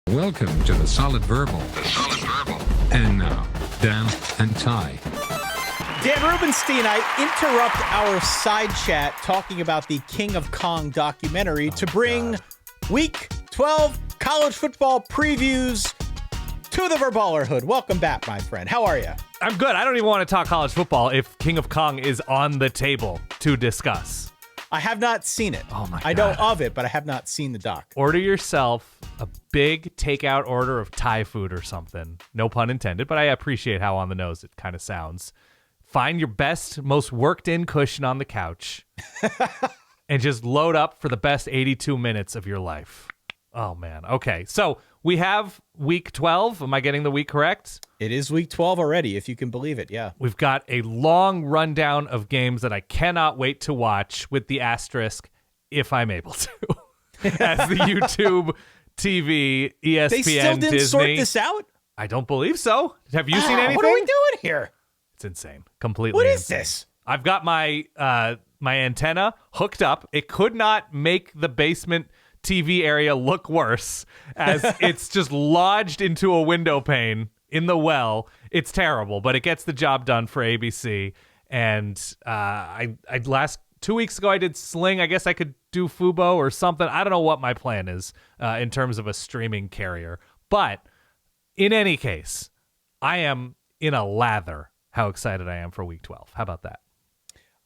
Welcome to the Solid Verbowl. And now, Dan and Ty. Dan Rubenstein, I interrupt our side chat talking about the King of Kong documentary to bring Week 12 college football previews to the Verballerhood. Welcome back, my friend. How are you? I'm good. I don't even want to talk college football if King of Kong is on the table to discuss. I have not seen it. Oh, my God. I know of it, but I have not seen the doc. Order yourself a big takeout order of Thai food or something. No pun intended, but I appreciate how on the nose it kind of sounds. Find your best, most worked-in cushion on the couch and just load up for the best 82 minutes of your life. Oh, man. Okay, so we have Week 12. Am I getting the week correct? It is Week 12 already, if you can believe it, yeah. We've got a long rundown of games that I cannot wait to watch with the asterisk, if I'm able to, as the YouTube, TV, ESPN, They still didn't Disney. sort this out? I don't believe so. Have you seen anything? What are we doing here? It's insane. Completely What is insane. this? I've got my my antenna hooked up. It could not make the basement TV area look worse as it's just lodged into a window pane in the well. It's terrible, but it gets the job done for ABC. And I last 2 weeks ago I did Sling. I guess I could do Fubo or something. I don't know what my plan is in terms of a streaming carrier. But in any case, I am in a lather how excited I am for Week 12. How about that?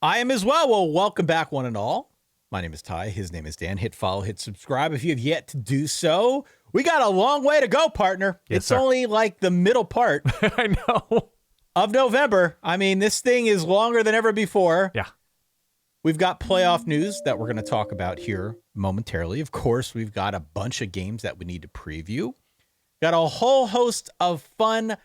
I am as well. Well, welcome back, one and all. My name is Ty. His name is Dan. Hit follow, hit subscribe if you have yet to do so. We got a long way to go, partner. Yes, it's sir. only like the middle part I know. of November. I mean, this thing is longer than ever before. Yeah. We've got playoff news that we're going to talk about here momentarily. Of course, we've got a bunch of games that we need to preview. Got a whole host of fun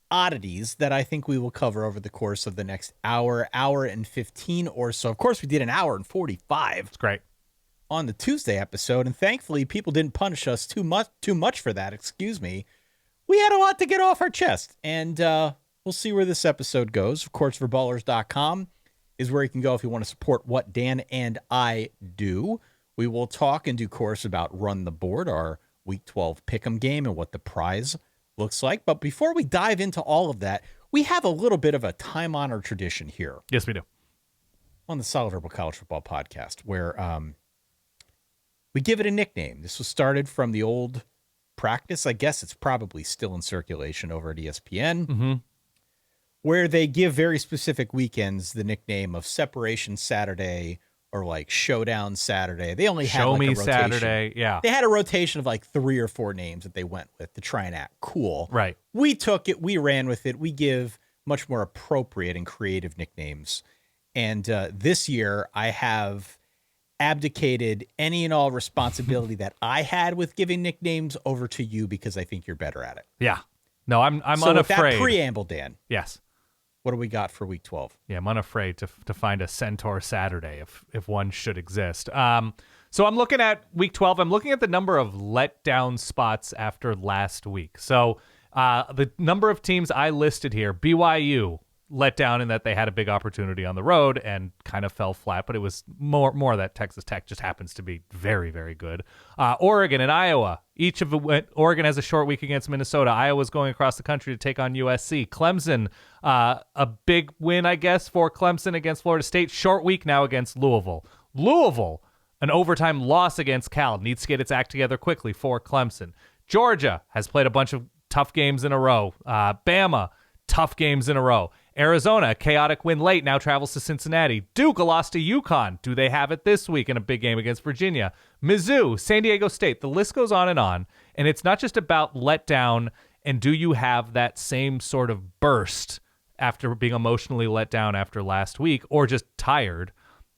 oddities that I think we will cover over the course of the next hour and 15 or so. Of course, we did an hour and 45. It's great. On the Tuesday episode, and thankfully people didn't punish us too much for that. Excuse me. We had a lot to get off our chest, and we'll see where this episode goes. Of course, verballers.com is where you can go if you want to support what Dan and I do. We will talk in due course about Run the Board, our Week 12 Pick'em game, and what the prize looks like. But before we dive into all of that, we have a little bit of a time-honored tradition here Yes, we do. on the Solid Verbowl College Football Podcast, where we give it a nickname. This was started from the old practice. I guess it's probably still in circulation over at ESPN, where they give very specific weekends the nickname of Separation Saturday or like Showdown Saturday. They only had Show like me a rotation. Saturday. Yeah. They had a rotation of like 3 or 4 names that they went with to try and act cool. Right. We took it. We ran with it. We give much more appropriate and creative nicknames. And this year, I have abdicated any and all responsibility that I had with giving nicknames over to you because I think you're better at it. Yeah. No, I'm So with unafraid. that preamble, Dan, Yes. what do we got for Week 12? Yeah, I'm unafraid to find a Centaur Saturday if one should exist. So I'm looking at Week 12. I'm looking at the number of letdown spots after last week. So the number of teams I listed here, BYU let down in that they had a big opportunity on the road and kind of fell flat, but it was more that Texas Tech just happens to be very, very good. Oregon and Iowa, Oregon has a short week against Minnesota. Iowa's going across the country to take on USC. Clemson, a big win, I guess, for Clemson against Florida State. Short week now against Louisville. Louisville, an overtime loss against Cal, needs to get its act together quickly for Clemson. Georgia has played a bunch of tough games in a row. Bama, tough games in a row. Arizona, a chaotic win late, now travels to Cincinnati. Duke, a loss to UConn. Do they have it this week in a big game against Virginia? Mizzou, San Diego State. The list goes on. And it's not just about letdown and do you have that same sort of burst after being emotionally let down after last week or just tired.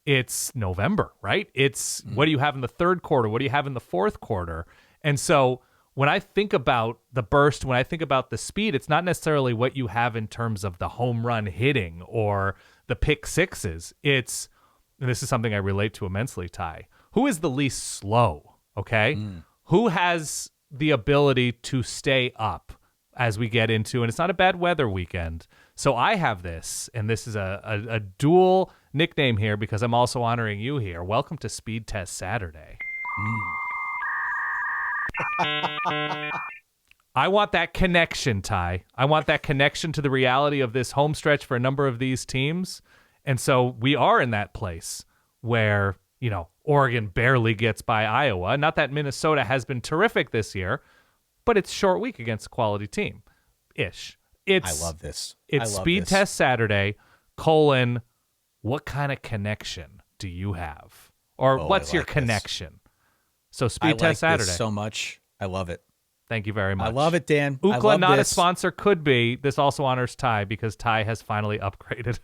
It's November, right? It's what do you have in the third quarter? What do you have in the fourth quarter? And so when I think about the burst, when I think about the speed, it's not necessarily what you have in terms of the home run hitting or the pick sixes. It's, and this is something I relate to immensely, Ty, who is the least slow, okay? Who has the ability to stay up as we get into, and it's not a bad weather weekend. So I have this, and this is a dual nickname here because I'm also honoring you here. Welcome to Speed Test Saturday. I want that connection, Ty. I want that connection to the reality of this home stretch for a number of these teams. And so we are in that place where, Oregon barely gets by Iowa. Not that Minnesota has been terrific this year, but it's short week against a quality team. I love this. It's speed test Saturday, what kind of connection do you have? Or what's your connection? So speed test Saturday. This so much. I love it. Thank you very much. I love it, Dan. Ookla, not a sponsor, could be. This also honors Ty because Ty has finally upgraded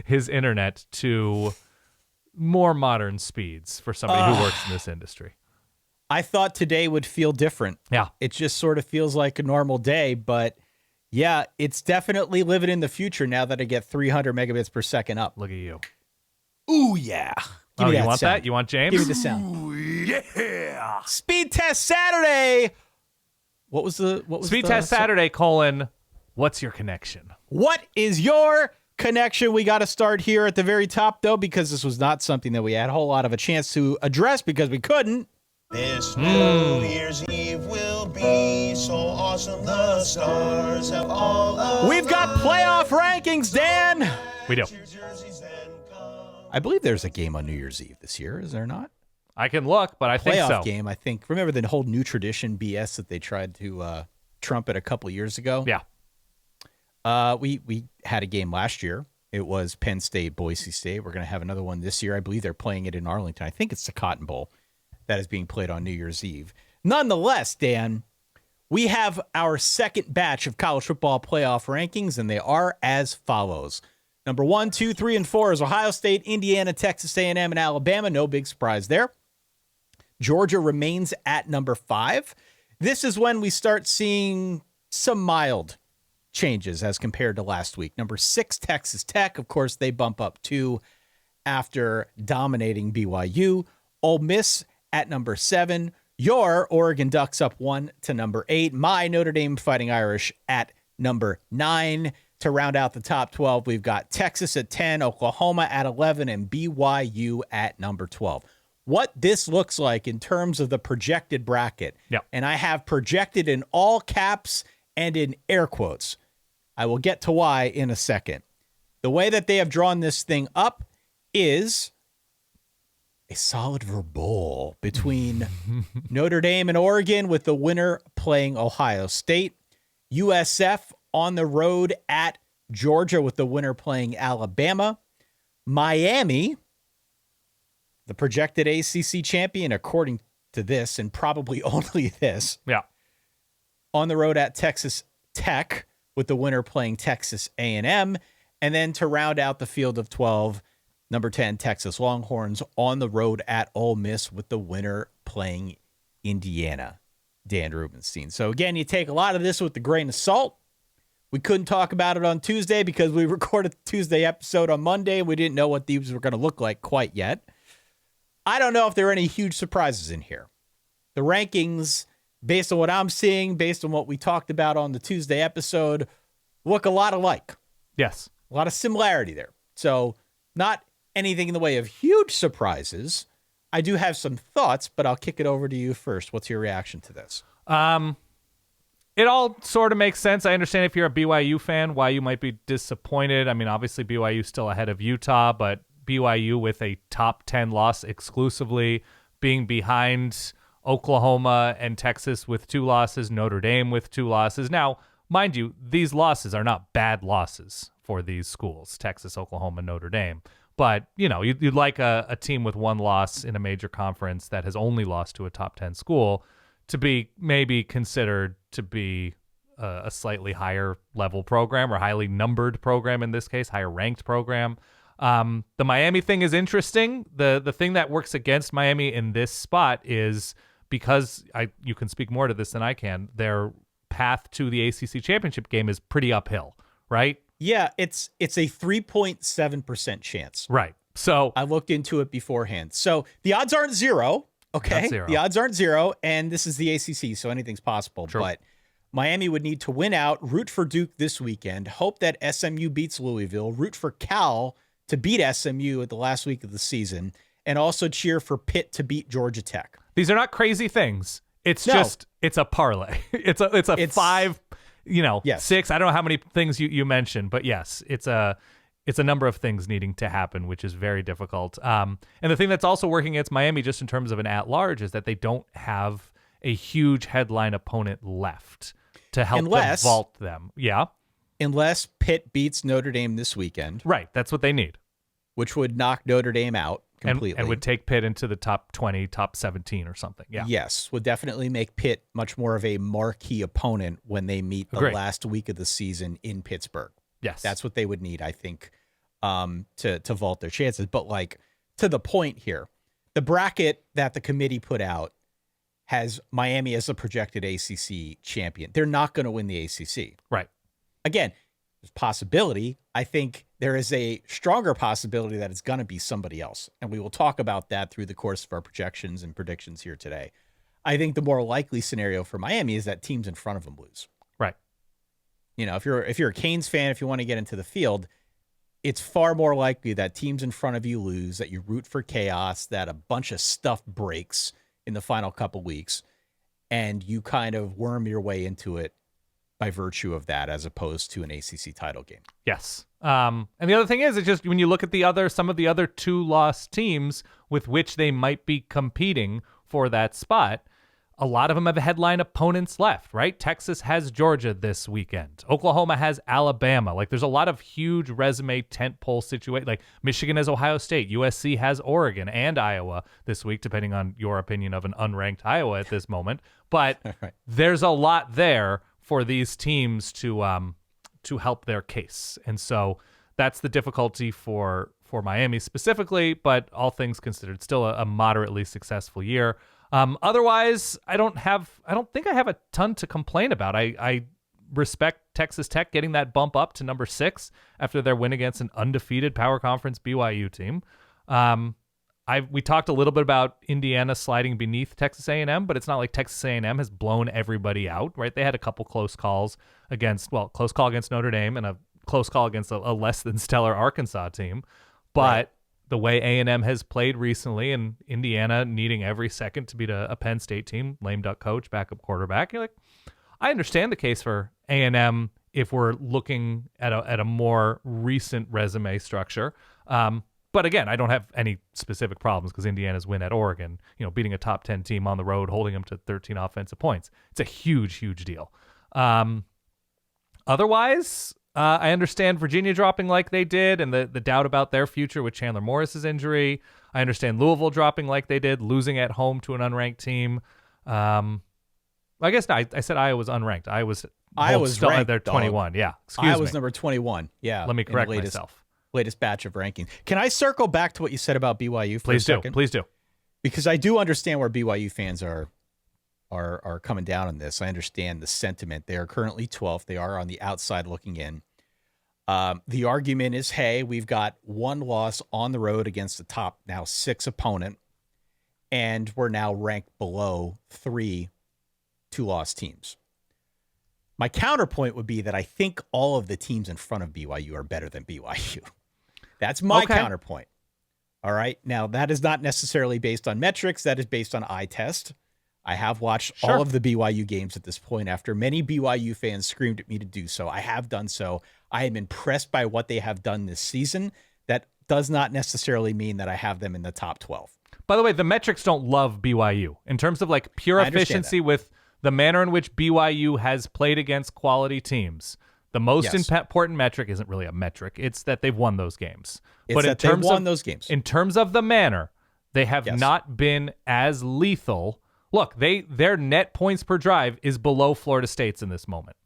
his internet to more modern speeds for somebody who works in this industry. I thought today would feel different. Yeah. It just sort of feels like a normal day, but yeah, it's definitely living in the future now that I get 300 megabits per second up. Look at you. Ooh, yeah. Give me you that want sound. that? You want James? Give me the sound. Ooh, yeah. Speed test Saturday. What was Speed test Saturday, what's your connection? What is your connection? We got to start here at the very top, though, because this was not something that we had a whole lot of a chance to address because we couldn't. This New Year's Eve will be so awesome. The stars have all We've got playoff rankings, Dan. We do. I believe there's a game on New Year's Eve this year, is there not? I can look, but I think so. Playoff game, I think. Remember the whole new tradition BS that they tried to trumpet a couple years ago? Yeah. We had a game last year. It was Penn State, Boise State. We're going to have another one this year. I believe they're playing it in Arlington. I think it's the Cotton Bowl that is being played on New Year's Eve. Nonetheless, Dan, we have our second batch of college football playoff rankings, and they are as follows. Number 1, 2, 3, and 4 is Ohio State, Indiana, Texas A&M, and Alabama. No big surprise there. Georgia remains at number 5. This is when we start seeing some mild changes as compared to last week. Number 6, Texas Tech. Of course, they bump up 2 after dominating BYU. Ole Miss at number 7. Your Oregon Ducks up 1 to number 8. My Notre Dame Fighting Irish at number 9. To round out the top 12, we've got Texas at 10, Oklahoma at 11, and BYU at number 12. What this looks like in terms of the projected bracket, and I have projected in all caps and in air quotes. I will get to why in a second. The way that they have drawn this thing up is a Solid Verbowl between Notre Dame and Oregon, with the winner playing Ohio State. USF on the road at Georgia, with the winner playing Alabama. Miami, the projected ACC champion, according to this, and probably only this. Yeah. On the road at Texas Tech, with the winner playing Texas A&M. And then to round out the field of 12, number 10, Texas Longhorns on the road at Ole Miss, with the winner playing Indiana, Dan Rubenstein. So again, you take a lot of this with a grain of salt. We couldn't talk about it on Tuesday because we recorded the Tuesday episode on Monday. We didn't know what these were going to look like quite yet. I don't know if there are any huge surprises in here. The rankings, based on what I'm seeing, based on what we talked about on the Tuesday episode, look a lot alike. Yes. A lot of similarity there. So not anything in the way of huge surprises. I do have some thoughts, but I'll kick it over to you first. What's your reaction to this? It all sort of makes sense. I understand if you're a BYU fan, why you might be disappointed. I mean, obviously BYU still ahead of Utah, but BYU with a top 10 loss exclusively, being behind Oklahoma and Texas with 2 losses, Notre Dame with 2 losses. Now, mind you, these losses are not bad losses for these schools, Texas, Oklahoma, Notre Dame. But, you'd like a team with 1 loss in a major conference that has only lost to a top 10 school to be maybe considered to be a slightly higher level program, or highly numbered program in this case, higher ranked program. The Miami thing is interesting. The thing that works against Miami in this spot is because you can speak more to this than I can. Their path to the ACC championship game is pretty uphill, right? Yeah, it's a 3.7% chance. Right. So I looked into it beforehand. So the odds aren't zero. Okay. The odds aren't zero, and this is the ACC, so anything's possible. True. But Miami would need to win out, root for Duke this weekend, hope that SMU beats Louisville, root for Cal to beat SMU at the last week of the season, and also cheer for Pitt to beat Georgia Tech. These are not crazy things. It's It's a parlay. It's five, Yes. 6. I don't know how many things you mentioned, but yes, it's a number of things needing to happen, which is very difficult. And the thing that's also working against Miami, just in terms of an at-large, is that they don't have a huge headline opponent left to help them vault them. Yeah. Unless Pitt beats Notre Dame this weekend. Right. That's what they need. Which would knock Notre Dame out completely. And would take Pitt into the top 20, top 17 or something. Yeah. Yes. Would definitely make Pitt much more of a marquee opponent when they meet the last week of the season in Pittsburgh. Yes. That's what they would need, I think, to vault their chances. But like, to the point here, the bracket that the committee put out has Miami as a projected ACC champion. They're not going to win the ACC. Right. Again, there's possibility. I think there is a stronger possibility that it's going to be somebody else. And we will talk about that through the course of our projections and predictions here today. I think the more likely scenario for Miami is that teams in front of them lose. Right. If you're a Canes fan, if you want to get into the field, it's far more likely that teams in front of you lose, that you root for chaos, that a bunch of stuff breaks in the final couple weeks, and you kind of worm your way into it by virtue of that, as opposed to an ACC title game. Yes. And the other thing is, it's just when you look at some of the other 2-loss teams with which they might be competing for that spot, a lot of them have headline opponents left, right? Texas has Georgia this weekend. Oklahoma has Alabama. Like, there's a lot of huge resume tentpole situation. Like, Michigan has Ohio State. USC has Oregon and Iowa this week, depending on your opinion of an unranked Iowa at this moment. But there's a lot there for these teams to help their case. And so that's the difficulty for Miami specifically, but all things considered, still a moderately successful year. Otherwise, I don't think I have a ton to complain about. I respect Texas Tech getting that bump up to number 6 after their win against an undefeated Power Conference BYU team. We talked a little bit about Indiana sliding beneath Texas A&M, but it's not like Texas A&M has blown everybody out, right? They had a couple close calls close call against Notre Dame and a close call against a less than stellar Arkansas team. But the way A&M has played recently, and Indiana needing every second to beat a Penn State team, lame duck coach, backup quarterback, you're like, I understand the case for A&M if we're looking at a more recent resume structure. But again, I don't have any specific problems because Indiana's win at Oregon, beating a top 10 team on the road, holding them to 13 offensive points. It's a huge, huge deal. Otherwise, I understand Virginia dropping like they did and the doubt about their future with Chandler Morris's injury. I understand Louisville dropping like they did, losing at home to an unranked team. I guess I said Iowa's unranked. Iowa's still ranked, at their 21. Yeah, excuse me. Iowa's number 21. Yeah. Let me correct myself. Latest batch of ranking. Can I circle back to what you said about BYU for a second? Please do. Because I do understand where BYU fans are coming down on this. I understand the sentiment. They are currently 12th. They are on the outside looking in. The argument is, hey, we've got one loss on the road against the top now 6 opponent, and we're now ranked below 3 2-loss teams. My counterpoint would be that I think all of the teams in front of BYU are better than BYU. That's my counterpoint. All right. Now, that is not necessarily based on metrics. That is based on eye test. I have watched all of the BYU games at this point after many BYU fans screamed at me to do so. I have done so. I am impressed by what they have done this season. That does not necessarily mean that I have them in the top 12. By the way, the metrics don't love BYU in terms of like pure efficiency with the manner in which BYU has played against quality teams. The most important metric isn't really a metric. It's that they've won those games. In terms of the manner, they have not been as lethal. Look, their net points per drive is below Florida State's in this moment.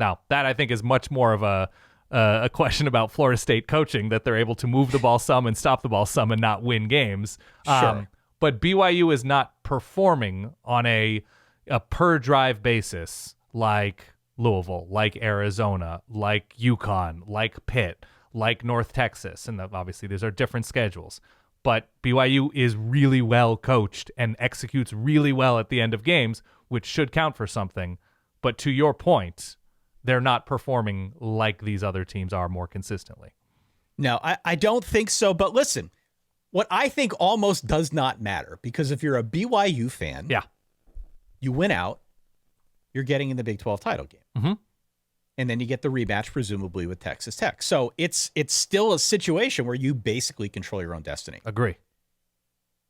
Now, that I think is much more of a question about Florida State coaching, that they're able to move the ball some and stop the ball some and not win games. But BYU is not performing on a per drive basis like Louisville, like Arizona, like UConn, like Pitt, like North Texas. And obviously these are different schedules. But BYU is really well coached and executes really well at the end of games, which should count for something. But to your point, they're not performing like these other teams are more consistently. No, I don't think so. But listen, what I think almost does not matter, because if you're a BYU fan, you win out, you're getting in the Big 12 title game. Mm-hmm. And then you get the rematch, presumably, with Texas Tech. So it's still a situation where you basically control your own destiny. Agree.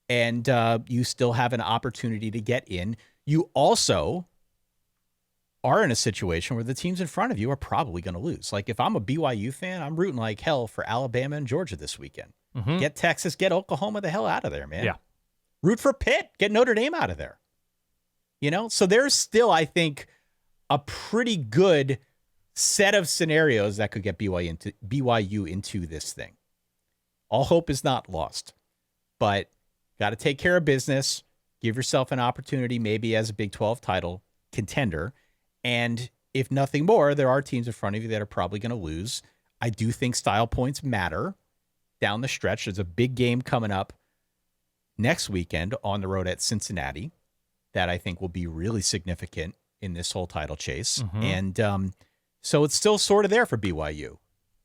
And you still have an opportunity to get in. You also are in a situation where the teams in front of you are probably going to lose. Like, if I'm a BYU fan, I'm rooting like hell for Alabama and Georgia this weekend. Mm-hmm. Get Texas, get Oklahoma the hell out of there, man. Yeah. Root for Pitt, get Notre Dame out of there. So there's still, I think, a pretty good set of scenarios that could get BYU into this thing. All hope is not lost, but got to take care of business. Give yourself an opportunity, maybe as a Big 12 title contender. And if nothing more, there are teams in front of you that are probably going to lose. I do think style points matter down the stretch. There's a big game coming up next weekend on the road at Cincinnati that I think will be really significant in this whole title chase. Mm-hmm. And so it's still sort of there for BYU.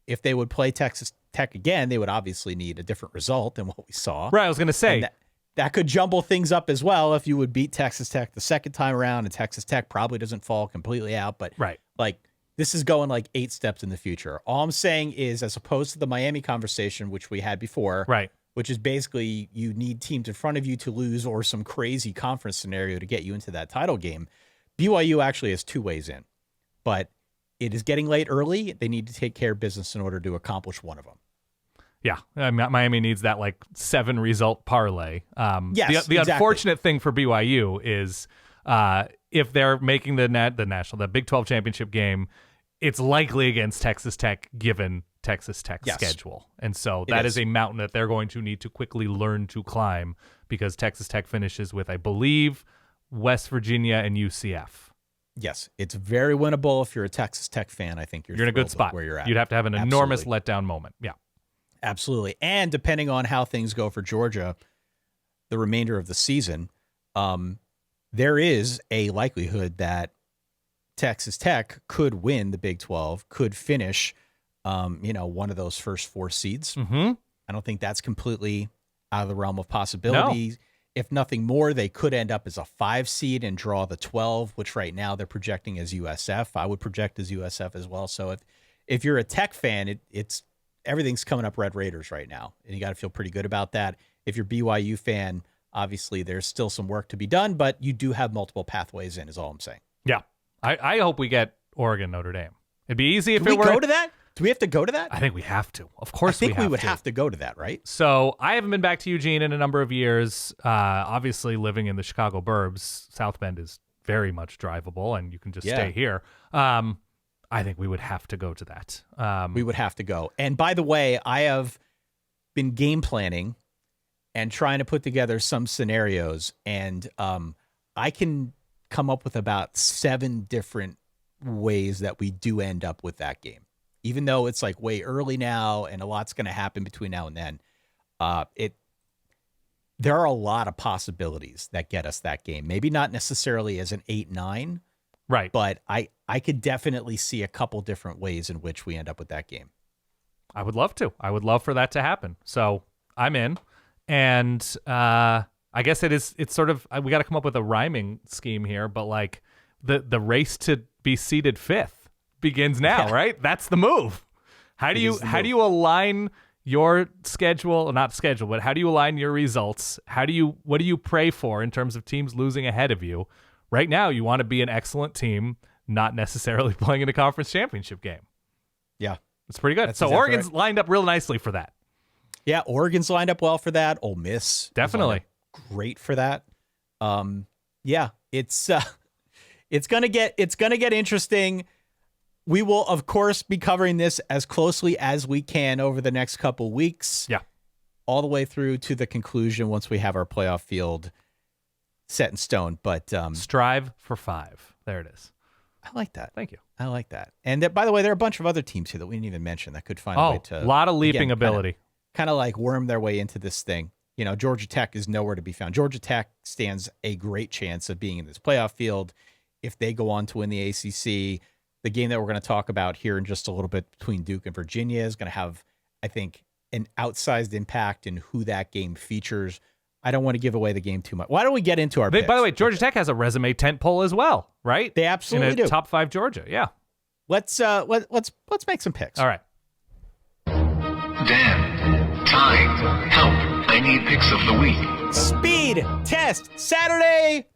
If they would play Texas Tech again, they would obviously need a different result than what we saw. Right, I was going to say. And that could jumble things up as well if you would beat Texas Tech the second time around, and Texas Tech probably doesn't fall completely out. But right. Like, this is going like 8 steps in the future. All I'm saying is, as opposed to the Miami conversation, which we had before, right, which is basically you need teams in front of you to lose or some crazy conference scenario to get you into that title game, BYU actually has 2 ways in. But it is getting late early. They need to take care of business in order to accomplish one of them. Yeah, Miami needs that like 7 result parlay. Yes, the exactly. unfortunate thing for BYU is if they're making the Big 12 championship game, it's likely against Texas Tech given Texas Tech's schedule. And so that is a mountain that they're going to need to quickly learn to climb, because Texas Tech finishes with, I believe, West Virginia and UCF. Yes, it's very winnable. If you're a Texas Tech fan, I think you're in a good spot where you're at. You'd have to have an enormous letdown moment. Yeah. Absolutely. And depending on how things go for Georgia the remainder of the season, there is a likelihood that Texas Tech could win the Big 12, could finish, one of those first 4 seeds. Mm-hmm. I don't think that's completely out of the realm of possibility. No. If nothing more, they could end up as a 5 seed and draw the 12, which right now they're projecting as USF. I would project as USF as well. So if you're a Tech fan, it's everything's coming up Red Raiders right now, and you got to feel pretty good about that. If you're BYU fan, obviously there's still some work to be done, but you do have multiple pathways in, is all I'm saying. Yeah. I hope we get Oregon, Notre Dame. It'd be easy if Do it were. we go to that? Do we have to go to that? I think we have to. Of course we have to. I think we would have to go to that, right? So I haven't been back to Eugene in a number of years. Obviously, living in the Chicago burbs, South Bend is very much drivable, and you can just stay here. I think we would have to go to that. We would have to go. And by the way, I have been game planning and trying to put together some scenarios, and I can come up with about 7 different ways that we do end up with that game. Even though it's like way early now and a lot's going to happen between now and then, there are a lot of possibilities that get us that game. Maybe not necessarily as an 8-9, right? But I could definitely see a couple different ways in which we end up with that game. I would love to. I would love for that to happen. So I'm in, and I guess it's sort of, we got to come up with a rhyming scheme here, but like the race to be seated 5th begins now, right? That's the move. How do you align your schedule, not schedule, but how do you align your results? What do you pray for in terms of teams losing ahead of you? Right now, you want to be an excellent team, not necessarily playing in a conference championship game. Yeah. It's pretty good. That's so exactly Oregon's right. lined up real nicely for that. Yeah, Oregon's lined up well for that. Ole Miss definitely great for that. Yeah, it's gonna get interesting. We will, of course, be covering this as closely as we can over the next couple weeks. Yeah, all the way through to the conclusion once we have our playoff field set in stone. But strive for 5. There it is. I like that. Thank you. I like that. And by the way, there are a bunch of other teams here that we didn't even mention that could find a way to. A lot of leaping ability. Kind of like worm their way into this thing. Georgia Tech is nowhere to be found. Georgia Tech stands a great chance of being in this playoff field if they go on to win the ACC. The game that we're going to talk about here in just a little bit between Duke and Virginia is going to have, I think, an outsized impact in who that game features. I don't want to give away the game too much. Why don't we get into our picks? By the way, Georgia Tech has a resume tent poll as well, right? They absolutely do. Top 5 Georgia, yeah. Let's make some picks. All right. Dan, time, help. I need picks of the week. Speed test Saturday,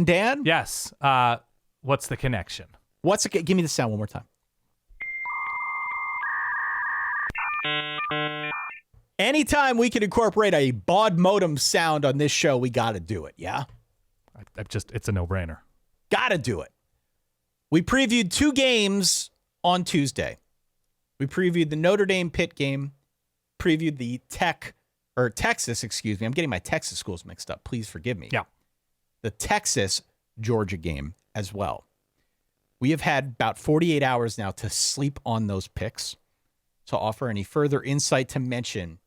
Dan. Yes. What's the connection? Give me the sound one more time. Anytime we can incorporate a baud modem sound on this show, we got to do it, yeah? It's a no-brainer. Got to do it. We previewed 2 games on Tuesday. We previewed the Notre Dame Pitt game, previewed the Texas, excuse me. I'm getting my Texas schools mixed up. Please forgive me. Yeah. The Texas Georgia game as well. We have had about 48 hours now to sleep on those picks, to offer any further insight, to mention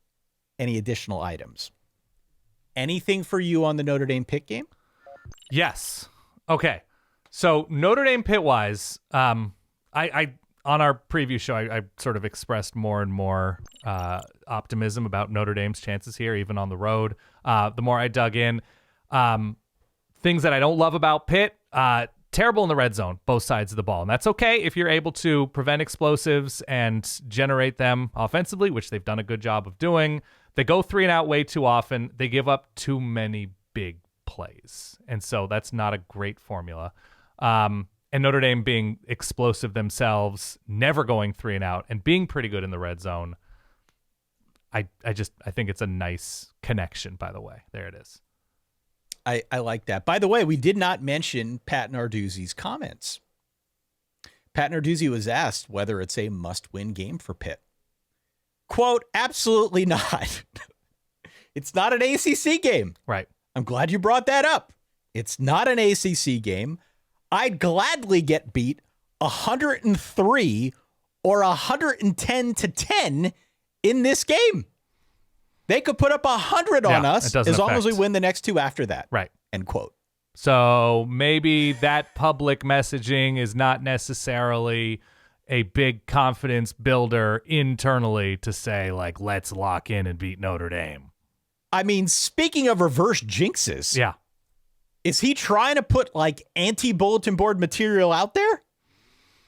any additional items. Anything for you on the Notre Dame Pitt game? Yes. Okay. So Notre Dame Pitt-wise, I on our preview show, I sort of expressed more and more optimism about Notre Dame's chances here, even on the road. The more I dug in, things that I don't love about Pitt, terrible in the red zone, both sides of the ball. And that's okay if you're able to prevent explosives and generate them offensively, which they've done a good job of doing. They go 3 and out way too often. They give up too many big plays. And so that's not a great formula. And Notre Dame being explosive themselves, never going 3 and out, and being pretty good in the red zone. I think it's a nice connection, by the way. There it is. I like that. By the way, we did not mention Pat Narduzzi's comments. Pat Narduzzi was asked whether it's a must-win game for Pitt. Quote, absolutely not. It's not an ACC game. Right. I'm glad you brought that up. It's not an ACC game. I'd gladly get beat 103 or 110-10 in this game. They could put up 100 on us as long as we win the next 2 after that. Right. End quote. So maybe that public messaging is not necessarily a big confidence builder internally to say, like, let's lock in and beat Notre Dame. I mean, speaking of reverse jinxes. Yeah. Is he trying to put like anti-bulletin board material out there?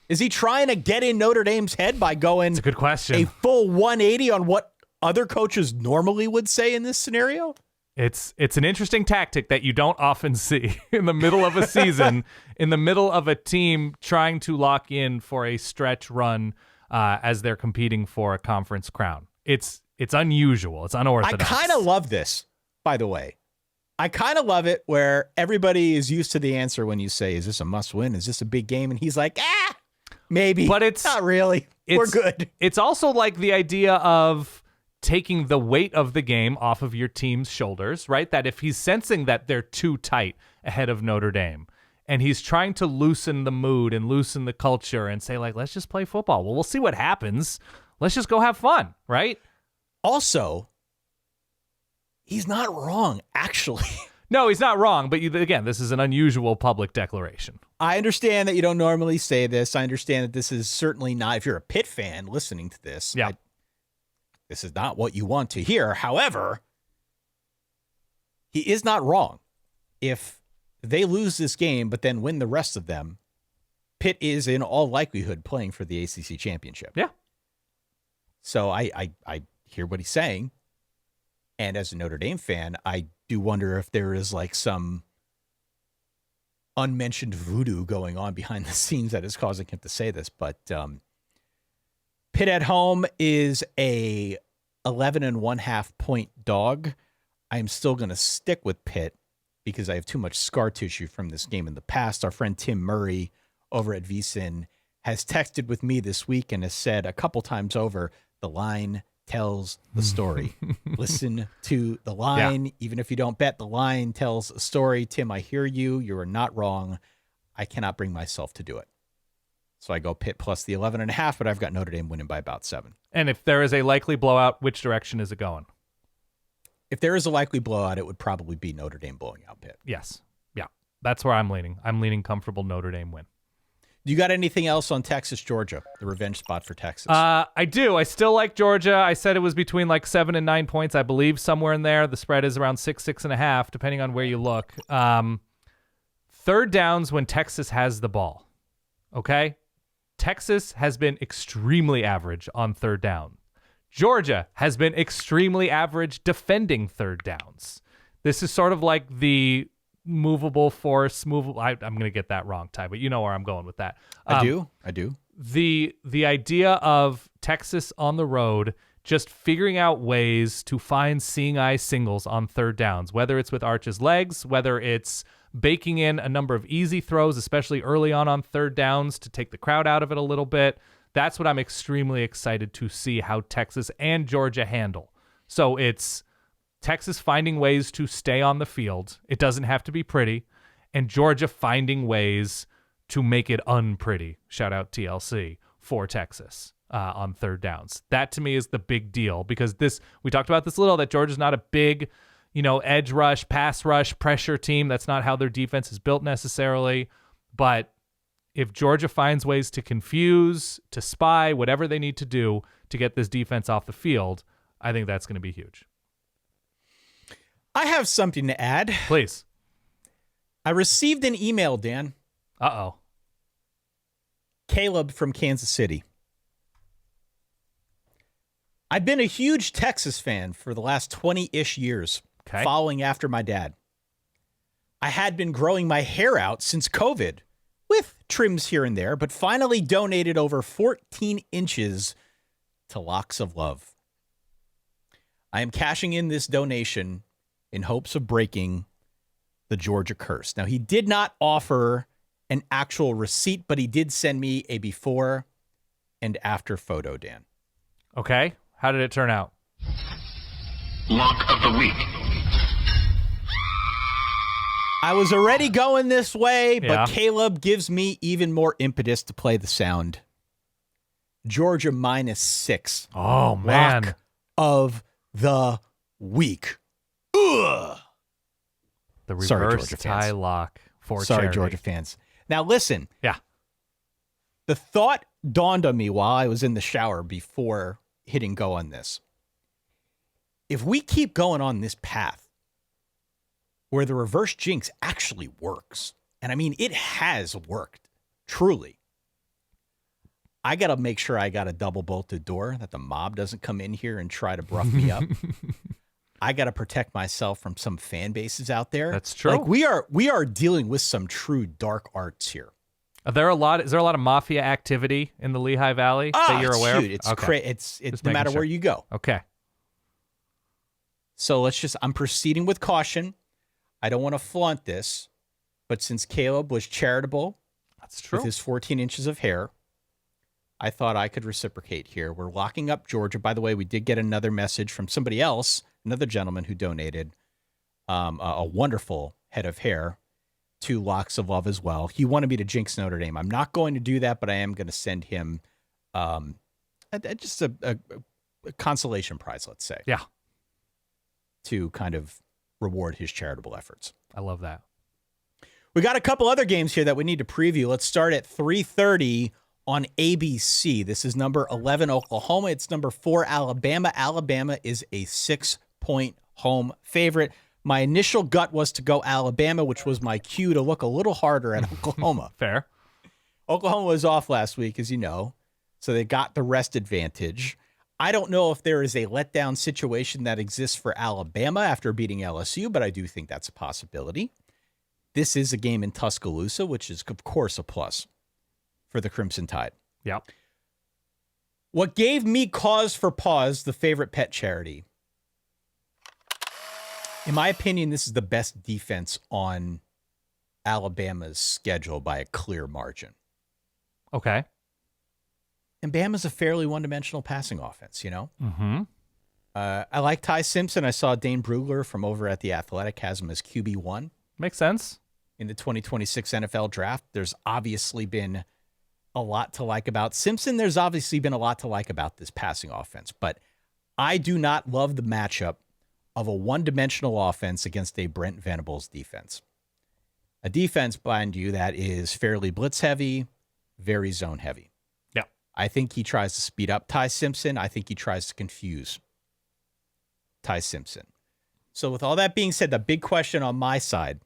Is he trying to get in Notre Dame's head by going That's a good question. A full 180 on what other coaches normally would say in this scenario? It's an interesting tactic that you don't often see in the middle of a season, in the middle of a team trying to lock in for a stretch run as they're competing for a conference crown. It's unusual. It's unorthodox. I kind of love this, by the way. I kind of love it where everybody is used to the answer when you say, is this a must win? Is this a big game? And he's like, maybe. But it's not really. We're good. It's also like the idea of taking the weight of the game off of your team's shoulders, right? That if he's sensing that they're too tight ahead of Notre Dame and he's trying to loosen the mood and loosen the culture and say, like, let's just play football. Well, we'll see what happens. Let's just go have fun, right? Also, he's not wrong, actually. No, he's not wrong. But again, this is an unusual public declaration. I understand that you don't normally say this. I understand that this is certainly not, if you're a Pitt fan listening to this, yeah. This is not what you want to hear. However, he is not wrong. If they lose this game, but then win the rest of them, Pitt is in all likelihood playing for the ACC championship. Yeah. So I hear what he's saying. And as a Notre Dame fan, I do wonder if there is like some unmentioned voodoo going on behind the scenes that is causing him to say this. But Pitt at home is a 11.5 point dog. I'm still going to stick with Pitt because I have too much scar tissue from this game in the past. Our friend Tim Murray over at VSiN has texted with me this week and has said a couple times over, the line tells the story. Listen to the line. Yeah. Even if you don't bet, the line tells a story. Tim, I hear you. You are not wrong. I cannot bring myself to do it. So I go Pitt plus the 11.5, but I've got Notre Dame winning by about 7. And if there is a likely blowout, which direction is it going? If there is a likely blowout, it would probably be Notre Dame blowing out Pitt. Yes. Yeah. That's where I'm leaning. I'm leaning comfortable Notre Dame win. Do you got anything else on Texas, Georgia, the revenge spot for Texas? I do. I still like Georgia. I said it was between like 7 and 9 points. I believe somewhere in there. The spread is around 6.5, depending on where you look. Third downs when Texas has the ball. Okay? Texas has been extremely average on third down. Georgia has been extremely average defending third downs. This is sort of like the movable force. I'm going to get that wrong, Ty, but you know where I'm going with that. I do. The idea of Texas on the road just figuring out ways to find seeing eye singles on third downs, whether it's with Arch's legs, whether it's baking in a number of easy throws, especially early on third downs to take the crowd out of it a little bit. That's what I'm extremely excited to see how Texas and Georgia handle. So it's Texas finding ways to stay on the field. It doesn't have to be pretty. And Georgia finding ways to make it unpretty. Shout out TLC for Texas on third downs. That to me is the big deal because we talked about this a little, that Georgia's not a big, edge rush, pass rush, pressure team. That's not how their defense is built necessarily. But if Georgia finds ways to confuse, to spy, whatever they need to do to get this defense off the field, I think that's going to be huge. I have something to add. Please. I received an email, Dan. Uh-oh. Caleb from Kansas City. I've been a huge Texas fan for the last 20-ish years, following after my dad. I had been growing my hair out since COVID, with trims here and there, but finally donated over 14 inches to Locks of Love. I am cashing in this donation in hopes of breaking the Georgia curse. Now, he did not offer an actual receipt, but he did send me a before and after photo, Dan. Okay. How did it turn out? Lock of the week. I was already going this way, but Yeah. Caleb gives me even more impetus to play the sound. Georgia -6. Oh, man. Lock of the week. Ugh. The Sorry, reverse Georgia tie fans. lock for Sorry, charity. Georgia fans. Now, listen. Yeah. The thought dawned on me while I was in the shower before hitting go on this. If we keep going on this path where the reverse jinx actually works, and I mean, it has worked, truly, I got to make sure I got a double bolted door, that the mob doesn't come in here and try to bruff me up. I got to protect myself from some fan bases out there. That's true. Like we are dealing with some true dark arts here. Is there a lot of mafia activity in the Lehigh Valley that you're aware huge. of? It's Okay. it's Just no making matter sure. where you go. Okay. So I'm proceeding with caution. I don't want to flaunt this, but since Caleb was charitable That's true. with his 14 inches of hair, I thought I could reciprocate here. We're locking up Georgia. By the way, we did get another message from somebody else, another gentleman who donated a wonderful head of hair to Locks of Love as well. He wanted me to jinx Notre Dame. I'm not going to do that, but I am going to send him just a consolation prize, let's say. Yeah. To kind of reward his charitable efforts. I love that. We got a couple other games here that we need to preview. Let's start at 3:30 on ABC. This is number 11, Oklahoma. It's number 4, Alabama. Alabama is a 6-point home favorite. My initial gut was to go Alabama, which was my cue to look a little harder at Oklahoma. Fair. Oklahoma was off last week, as you know, so they got the rest advantage. I don't know if there is a letdown situation that exists for Alabama after beating LSU, but I do think that's a possibility. This is a game in Tuscaloosa, which is, of course, a plus for the Crimson Tide. Yep. What gave me cause for pause, the favorite pet charity. In my opinion, this is the best defense on Alabama's schedule by a clear margin. Okay. And Bama's a fairly one-dimensional passing offense, you know? Mm-hmm. I like Ty Simpson. I saw Dane Brugler from over at The Athletic has him as QB1 Makes sense. in the 2026 NFL draft. There's obviously been a lot to like about Simpson. There's obviously been a lot to like about this passing offense. But I do not love the matchup of a one-dimensional offense against a Brent Venables defense. A defense, mind you, that is fairly blitz-heavy, very zone heavy. Yeah. I think he tries to speed up Ty Simpson. I think he tries to confuse Ty Simpson. So with all that being said, the big question on my side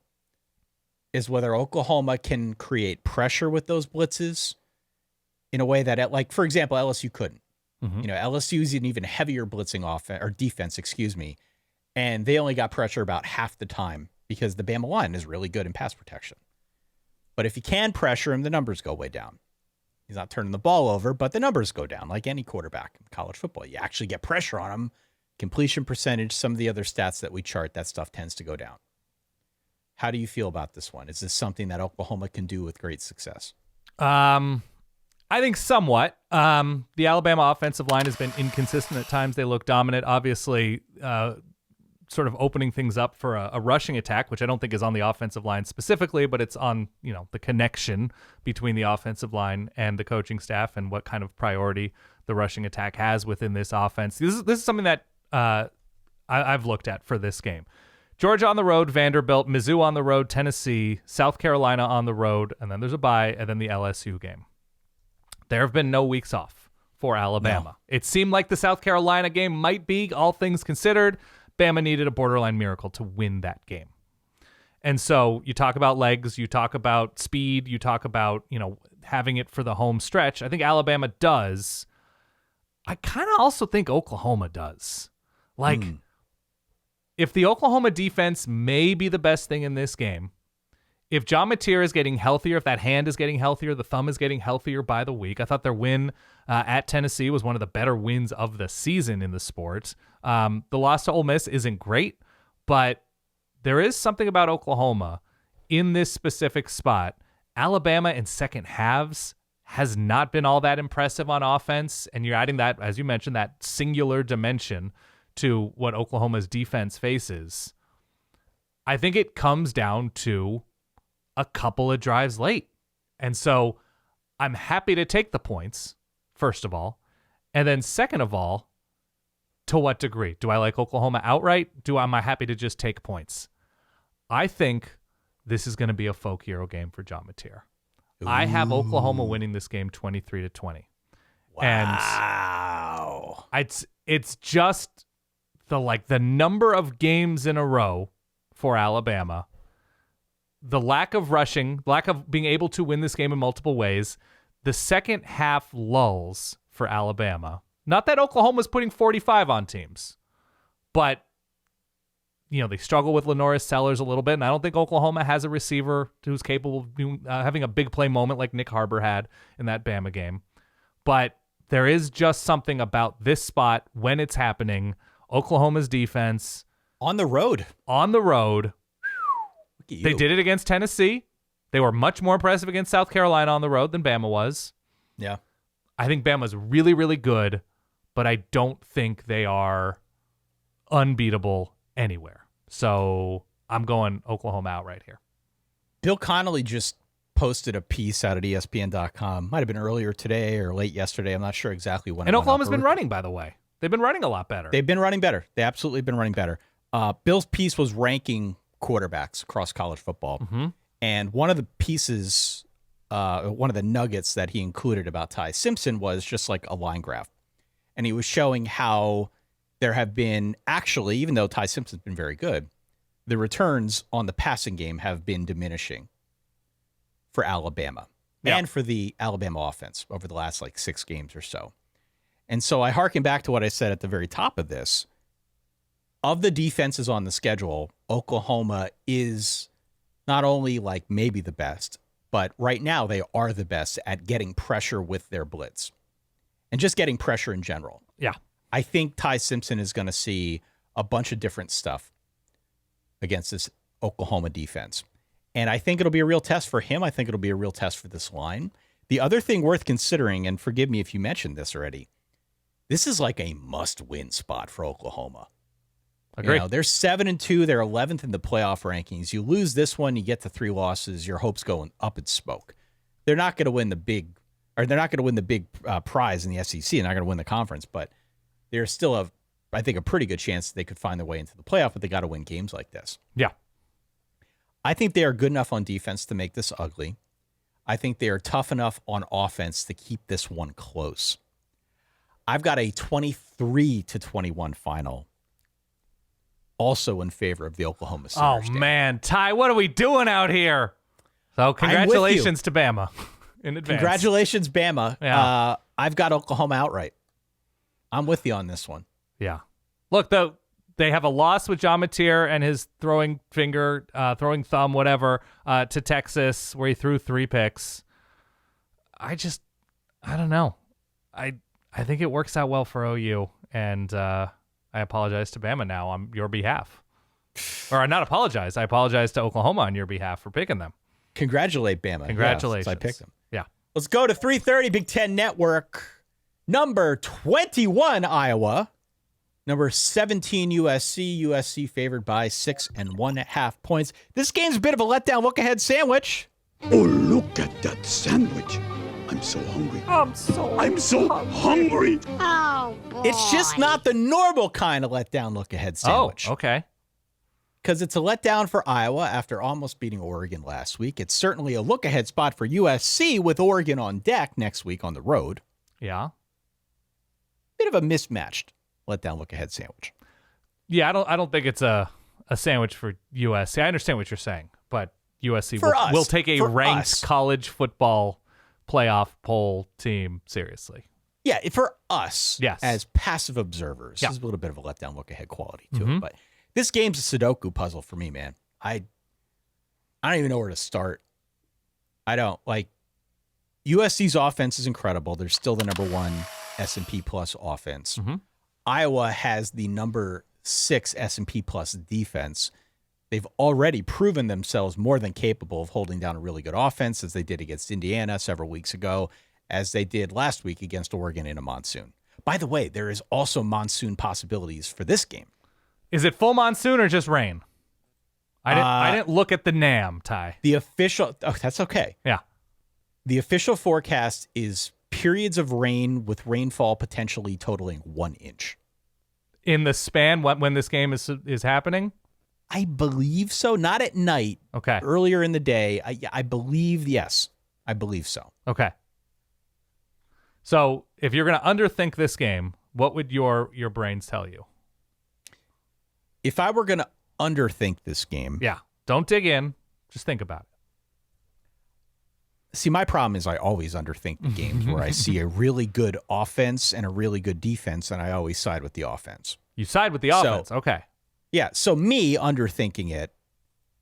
is whether Oklahoma can create pressure with those blitzes in a way that, like, for example, LSU couldn't. Mm-hmm. LSU's an even heavier blitzing defense, and they only got pressure about half the time because the Bama line is really good in pass protection. But if you can pressure him, the numbers go way down. He's not turning the ball over, but the numbers go down like any quarterback in college football. You actually get pressure on him, completion percentage, some of the other stats that we chart, that stuff tends to go down. How do you feel about this one? Is this something that Oklahoma can do with great success? I think somewhat. The Alabama offensive line has been inconsistent at times. They look dominant, obviously, sort of opening things up for a rushing attack, which I don't think is on the offensive line specifically, but it's on, the connection between the offensive line and the coaching staff and what kind of priority the rushing attack has within this offense. This is something that I've looked at for this game. Georgia on the road, Vanderbilt, Mizzou on the road, Tennessee, South Carolina on the road, and then there's a bye, and then the LSU game. There have been no weeks off for Alabama. No. It seemed like the South Carolina game might be, all things considered. Bama needed a borderline miracle to win that game. And so you talk about legs, you talk about speed, you talk about, having it for the home stretch. I think Alabama does. I kind of also think Oklahoma does. If the Oklahoma defense may be the best thing in this game, if John Mateer is getting healthier, if that hand is getting healthier, the thumb is getting healthier by the week. I thought their win at Tennessee was one of the better wins of the season in the sport. The loss to Ole Miss isn't great, but there is something about Oklahoma in this specific spot. Alabama in second halves has not been all that impressive on offense, and you're adding that, as you mentioned, that singular dimension to what Oklahoma's defense faces. I think it comes down to a couple of drives late. And so I'm happy to take the points, first of all. And then second of all, to what degree? Do I like Oklahoma outright? Am I happy to just take points? I think this is going to be a folk hero game for John Mateer. I have Oklahoma winning this game 23-20. Wow. And it's just the number of games in a row for Alabama, the lack of rushing, lack of being able to win this game in multiple ways, the second half lulls for Alabama. Not that Oklahoma's putting 45 on teams, but they struggle with Lenoris Sellers a little bit, and I don't think Oklahoma has a receiver who's capable of having a big play moment like Nick Harbor had in that Bama game. But there is just something about this spot when it's happening. Oklahoma's defense on the road. They did it against Tennessee. They were much more impressive against South Carolina on the road than Bama was. Yeah. I think Bama's really, really good, but I don't think they are unbeatable anywhere. So I'm going Oklahoma outright here. Bill Connolly just posted a piece out at ESPN.com. Might have been earlier today or late yesterday. I'm not sure exactly when. And Oklahoma's been running, by the way. They've been running a lot better. They've been running better. They absolutely been running better. Bill's piece was ranking quarterbacks across college football. Mm-hmm. And one of the pieces, one of the nuggets that he included about Ty Simpson was just like a line graph. And he was showing how there have been actually, even though Ty Simpson's been very good, the returns on the passing game have been diminishing for Alabama and for the Alabama offense over the last 6 games or so. And so I hearken back to what I said at the very top of this. Of the defenses on the schedule, Oklahoma is not only maybe the best, but right now they are the best at getting pressure with their blitz and just getting pressure in general. Yeah. I think Ty Simpson is going to see a bunch of different stuff against this Oklahoma defense. And I think it'll be a real test for him. I think it'll be a real test for this line. The other thing worth considering, and forgive me if you mentioned this already, this is a must-win spot for Oklahoma. Agree. They're 7-2. They're 11th in the playoff rankings. You lose this one, you get to 3 losses. Your hopes going up in smoke. They're not going to win the big prize in the SEC. They're not going to win the conference, but there's still I think a pretty good chance they could find their way into the playoff. But they got to win games like this. Yeah, I think they are good enough on defense to make this ugly. I think they are tough enough on offense to keep this one close. I've got a 23-21 final, also in favor of the Oklahoma Sooners. Oh, man. Ty, what are we doing out here? So congratulations to Bama in advance. Congratulations, Bama. Yeah. I've got Oklahoma outright. I'm with you on this one. Yeah. Look, though, they have a loss with John Mateer and his throwing thumb, whatever, to Texas, where he threw 3 picks. I don't know. I think it works out well for OU, and I apologize to Bama now on your behalf. Or not apologize. I apologize to Oklahoma on your behalf for picking them. Congratulate Bama. Congratulations. Yeah, I picked them. Yeah. Let's go to 3:30 Big Ten Network. Number 21, Iowa. Number 17, USC. USC favored by 6.5 points. This game's a bit of a letdown look-ahead sandwich. Oh, look at that sandwich. I'm so hungry. I'm so hungry. Oh, boy. It's just not the normal kind of letdown look-ahead sandwich. Oh, okay. Because it's a letdown for Iowa after almost beating Oregon last week. It's certainly a look-ahead spot for USC with Oregon on deck next week on the road. Yeah. Bit of a mismatched letdown look-ahead sandwich. Yeah, I don't think it's a sandwich for USC. I understand what you're saying, but USC will take a ranked college football playoff poll team seriously. Yeah, for us, yes, as passive observers, there's a little bit of a letdown look-ahead quality to it. But this game's a Sudoku puzzle for me, man. I don't even know where to start. I don't. USC's offense is incredible. They're still the number 1 S&P plus offense. Iowa has the number 6 S&P plus defense. They've already proven themselves more than capable of holding down a really good offense, as they did against Indiana several weeks ago, as they did last week against Oregon in a monsoon. By the way, there is also monsoon possibilities for this game. Is it full monsoon or just rain? I didn't look at the NAM, Ty. The official, that's okay. Yeah. The official forecast is periods of rain with rainfall potentially totaling 1 inch. In the span when this game is happening? I believe so. Not at night. Okay. Earlier in the day. I believe, yes. I believe so. Okay. So if you're going to underthink this game, what would your brains tell you? If I were going to underthink this game. Yeah. Don't dig in. Just think about it. See, my problem is I always underthink the games where I see a really good offense and a really good defense, and I always side with the offense. You side with the offense. Okay. Yeah. So me underthinking it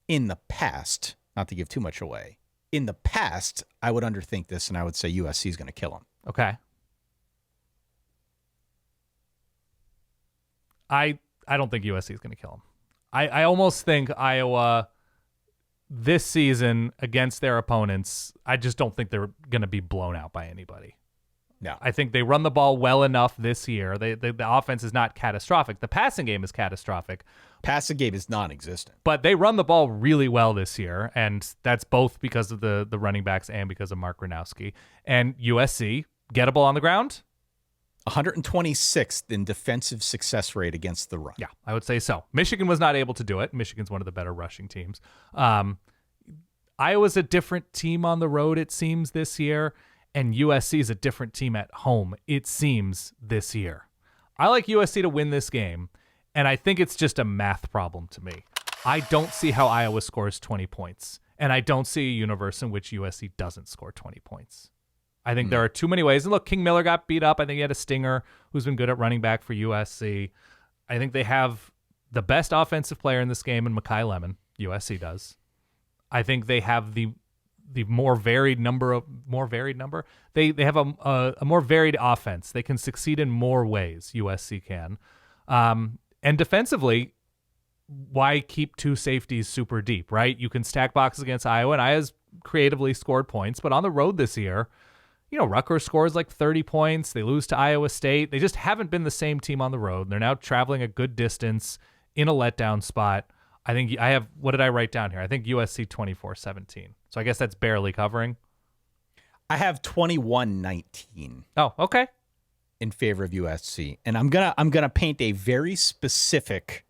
in the past, not to give too much away, in the past, I would underthink this and I would say USC is going to kill them. Okay. I don't think USC is going to kill them. I almost think Iowa this season against their opponents, I just don't think they're going to be blown out by anybody. No. I think they run the ball well enough this year. The offense is not catastrophic. The passing game is catastrophic. Passing game is non-existent. But they run the ball really well this year, and that's both because of the running backs and because of Mark Gronowski. And USC, gettable on the ground? 126th in defensive success rate against the run. Yeah, I would say so. Michigan was not able to do it. Michigan's one of the better rushing teams. Iowa's a different team on the road, it seems, this year, and USC is a different team at home, it seems, this year. I like USC to win this game, and I think it's just a math problem to me. I don't see how Iowa scores 20 points, and I don't see a universe in which USC doesn't score 20 points. I think there are too many ways. And look, King Miller got beat up. I think he had a stinger who's been good at running back for USC. I think they have the best offensive player in this game in Mekhi Lemon. USC does. I think they have the more varied number. They have a more varied offense. They can succeed in more ways. USC can. And defensively, why keep 2 safeties super deep, right? You can stack boxes against Iowa, and Iowa's creatively scored points. But on the road this year, Rutgers scores like 30 points. They lose to Iowa State. They just haven't been the same team on the road. They're now traveling a good distance in a letdown spot. I think what did I write down here? I think USC 24-17. So I guess that's barely covering. I have 21-19. Oh, okay. In favor of USC. And I'm gonna paint a very specific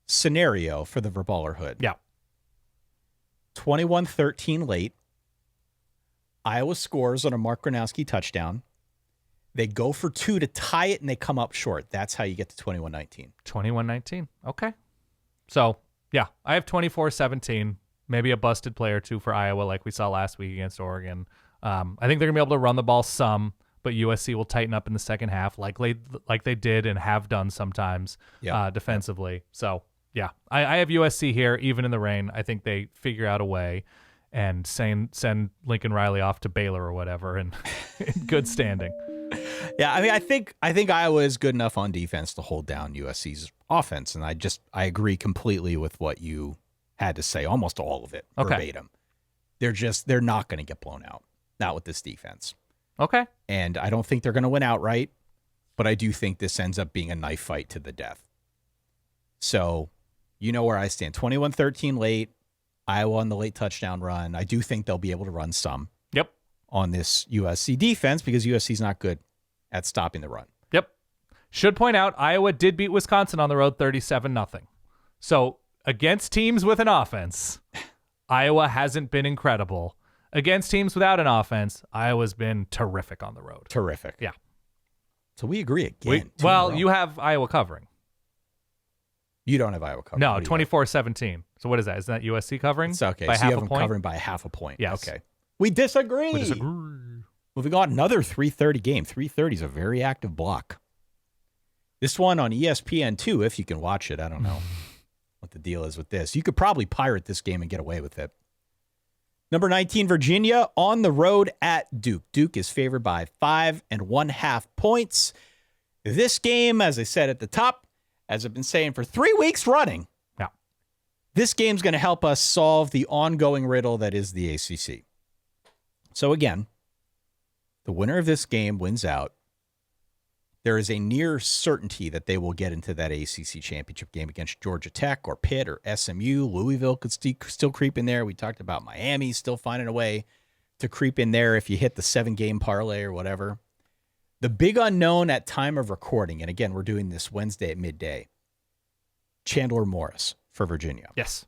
scenario for the Verballer Hood. Yeah. 21-13 late. Iowa scores on a Mark Gronowski touchdown. They go for 2 to tie it, and they come up short. That's how you get to 21-19. 21-19. Okay. So, yeah, I have 24-17. Maybe a busted play or two for Iowa like we saw last week against Oregon. I think they're going to be able to run the ball some, but USC will tighten up in the second half like they did and have done sometimes defensively. So, yeah, I have USC here, even in the rain. I think they figure out a way and send Lincoln Riley off to Baylor or whatever and in good standing. Yeah, I mean, I think Iowa is good enough on defense to hold down USC's offense, and I agree completely with what you had to say, almost all of it, verbatim. They're not going to get blown out, not with this defense. Okay. And I don't think they're going to win outright, but I do think this ends up being a knife fight to the death. So, you know where I stand. 21-13 late, Iowa on the late touchdown run. I do think they'll be able to run some. Yep. On this USC defense because USC's not good at stopping the run. Yep. Should point out, Iowa did beat Wisconsin on the road 37-0. So against teams with an offense, Iowa hasn't been incredible. Against teams without an offense, Iowa's been terrific on the road. Terrific. Yeah. So we agree again. You have Iowa covering. You don't have Iowa covering. No, 24-17. So what is that? Isn't that USC covering? It's okay. By so half you have a them point? covering by half a point. Yes. Okay. We disagree. Moving on, another 3:30 game. 3:30 is a very active block. This one on ESPN2, if you can watch it. I don't know what the deal is with this. You could probably pirate this game and get away with it. Number 19, Virginia on the road at Duke. Duke is favored by 5.5 points. This game, as I said at the top, as I've been saying for 3 weeks running, this game's going to help us solve the ongoing riddle that is the ACC. So again, the winner of this game wins out. There is a near certainty that they will get into that ACC championship game against Georgia Tech or Pitt or SMU. Louisville could still creep in there. We talked about Miami still finding a way to creep in there if you hit the 7-game parlay or whatever. The big unknown at time of recording, and again, we're doing this Wednesday at midday, Chandler Morris for Virginia. Yes.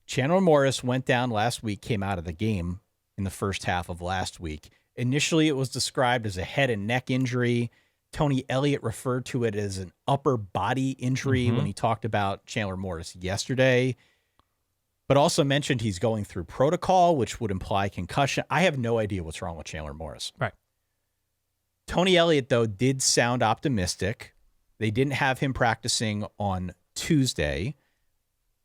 Chandler Morris went down last week, came out of the game in the first half of last week. Initially, it was described as a head and neck injury. Tony Elliott referred to it as an upper body injury when he talked about Chandler Morris yesterday, but also mentioned he's going through protocol, which would imply concussion. I have no idea what's wrong with Chandler Morris. Right. Tony Elliott, though, did sound optimistic. They didn't have him practicing on Tuesday.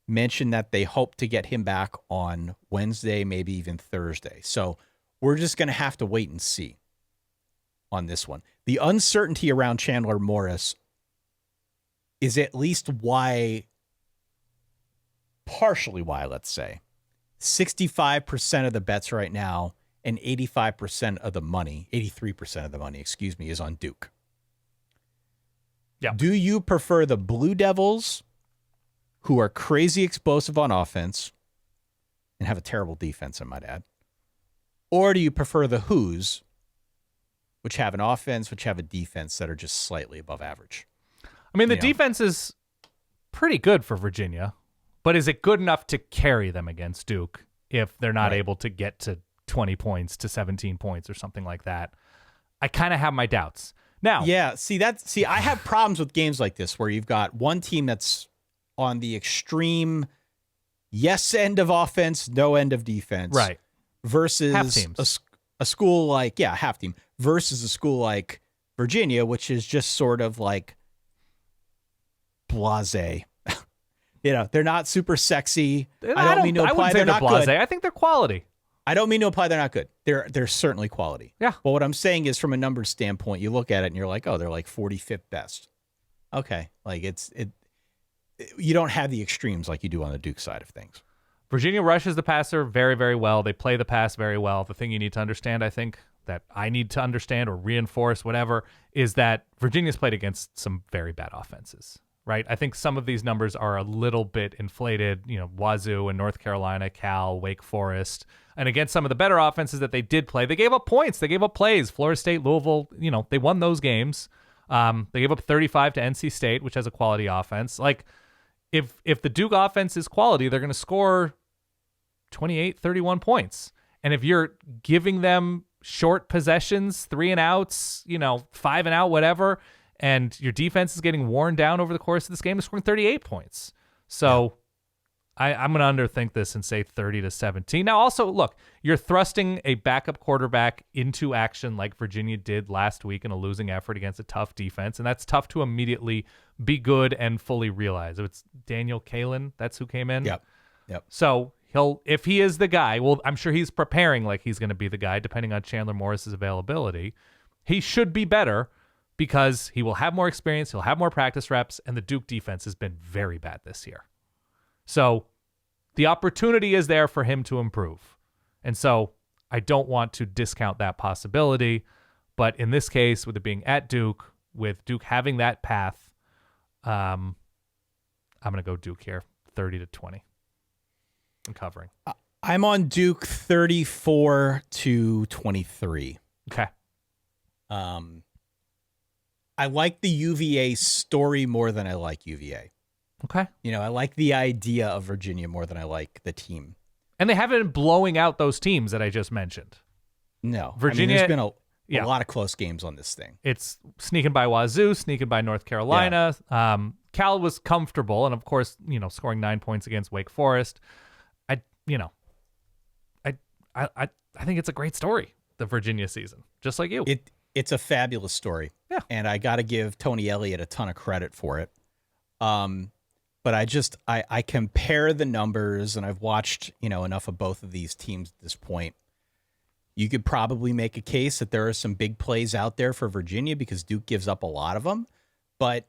Mentioned that they hope to get him back on Wednesday, maybe even Thursday. So we're just going to have to wait and see on this one. The uncertainty around Chandler Morris is at least partially why, let's say, 65% of the bets right now and 85% of the money, 83% of the money, is on Duke. Yeah. Do you prefer the Blue Devils, who are crazy explosive on offense and have a terrible defense, I might add? Or do you prefer the Who's, which have an offense, which have a defense that are just slightly above average? I mean, the defense is pretty good for Virginia, but is it good enough to carry them against Duke if they're not able to get to 20 points to 17 points or something like that? I kind of have my doubts. Now, I have problems with games like this where you've got one team that's on the extreme yes end of offense, no end of defense. Right. Versus half teams. A school like, half team, versus a school like Virginia, which is just sort of like blasé. They're not super sexy. I don't mean to imply they're not blasé. good. I think they're quality. I don't mean to imply they're not good. They're certainly quality. Yeah. But what I'm saying is from a numbers standpoint, you look at it and you're like, oh, they're like 45th best. Okay. Like you don't have the extremes like you do on the Duke side of things. Virginia rushes the passer very, very well. They play the pass very well. The thing you need to understand, I think, that I need to understand or reinforce, whatever, is that Virginia's played against some very bad offenses, right? I think some of these numbers are a little bit inflated, Wazoo and North Carolina, Cal, Wake Forest. And against some of the better offenses that they did play, they gave up points. They gave up plays. Florida State, Louisville, they won those games. They gave up 35 to NC State, which has a quality offense. Like, if the Duke offense is quality, they're going to score 28, 31 points. And if you're giving them short possessions, 3 and outs, 5 and out, whatever, and your defense is getting worn down over the course of this game, is scoring 38 points. So I'm going to underthink this and say 30-17. Now, also, look, you're thrusting a backup quarterback into action like Virginia did last week in a losing effort against a tough defense, and that's tough to immediately be good and fully realize. It's Daniel Kalen, that's who came in? Yep. So if he is the guy, well, I'm sure he's preparing like he's going to be the guy, depending on Chandler Morris's availability. He should be better because he will have more experience, he'll have more practice reps, and the Duke defense has been very bad this year. So the opportunity is there for him to improve. And so I don't want to discount that possibility. But in this case, with it being at Duke, with Duke having that path, I'm going to go Duke here, 30-20. I'm covering. I'm on Duke 34-23. Okay. I like the UVA story more than I like UVA. Okay. I like the idea of Virginia more than I like the team. And they haven't been blowing out those teams that I just mentioned. No. Virginia, there's been a lot of close games on this thing. It's sneaking by Wazoo, sneaking by North Carolina. Yeah. Cal was comfortable, and of course, scoring 9 points against Wake Forest. I think it's a great story, the Virginia season, just like you. It's a fabulous story. Yeah. And I got to give Tony Elliott a ton of credit for it. But I compare the numbers, and I've watched, enough of both of these teams at this point. You could probably make a case that there are some big plays out there for Virginia because Duke gives up a lot of them. But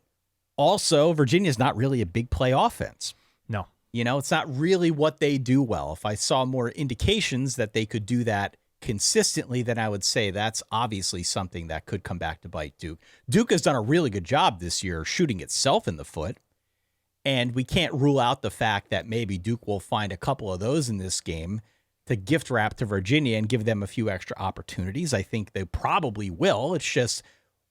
also, Virginia is not really a big play offense. No. It's not really what they do well. If I saw more indications that they could do that consistently, then I would say that's obviously something that could come back to bite Duke. Duke has done a really good job this year shooting itself in the foot. And we can't rule out the fact that maybe Duke will find a couple of those in this game to gift wrap to Virginia and give them a few extra opportunities. I think they probably will. It's just,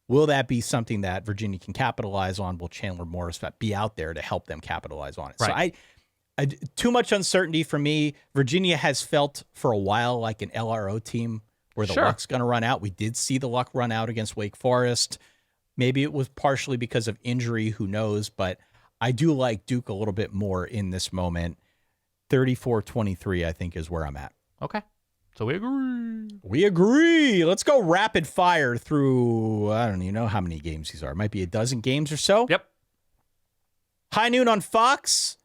will that be something that Virginia can capitalize on? Will Chandler Morris be out there to help them capitalize on it? Right. So too much uncertainty for me. Virginia has felt for a while like an LRO team where the luck's going to run out. We did see the luck run out against Wake Forest. Maybe it was partially because of injury. Who knows? But I do like Duke a little bit more in this moment. 34-23, I think, is where I'm at. Okay. So we agree. We agree. Let's go rapid fire through, I don't even know how many games these are. It might be a dozen games or so. Yep. High noon on Fox.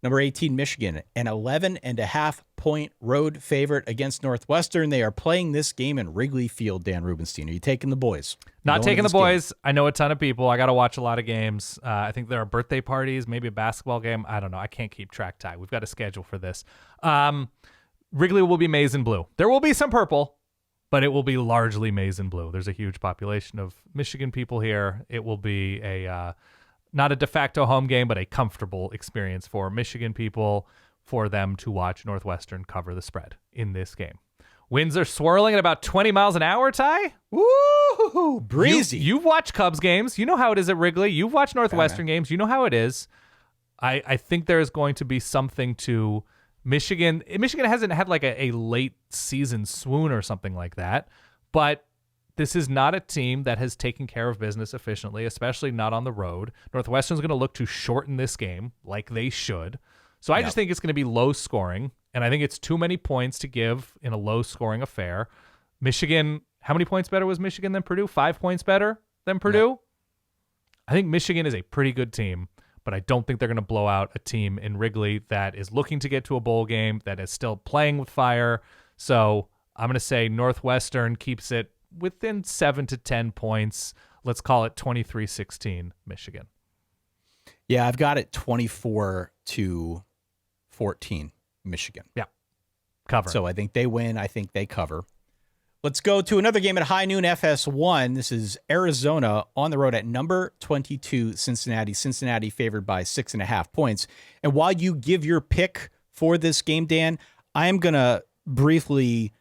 Number 18, Michigan, an 11.5-point road favorite against Northwestern. They are playing this game in Wrigley Field, Dan Rubenstein. Are you taking the boys? Not taking the boys. Game? I know a ton of people. I got to watch a lot of games. I think there are birthday parties, maybe a basketball game. I don't know. I can't keep track, Ty. We've got a schedule for this. Wrigley will be maize and blue. There will be some purple, but it will be largely maize and blue. There's a huge population of Michigan people here. It will be not a de facto home game, but a comfortable experience for Michigan people, for them to watch Northwestern cover the spread in this game. Winds are swirling at about 20 miles an hour, Ty. Woo! Breezy. You've watched Cubs games. You know how it is at Wrigley. You've watched Northwestern games. You know how it is. I think there is going to be something to Michigan. Michigan hasn't had like a late season swoon or something like that, but this is not a team that has taken care of business efficiently, especially not on the road. Northwestern's going to look to shorten this game like they should. So I just think it's going to be low scoring, and I think it's too many points to give in a low scoring affair. Michigan, how many points better was Michigan than Purdue? 5 points better than Purdue? Yeah. I think Michigan is a pretty good team, but I don't think they're going to blow out a team in Wrigley that is looking to get to a bowl game, that is still playing with fire. So I'm going to say Northwestern keeps it within 7 to 10 points. Let's call it 23-16 Michigan. Yeah, I've got it 24-14 Michigan. Yeah. Cover. So I think they win. I think they cover. Let's go to another game at high noon FS1. This is Arizona on the road at number 22 Cincinnati. Cincinnati favored by 6.5 points. And while you give your pick for this game, Dan, I am going to briefly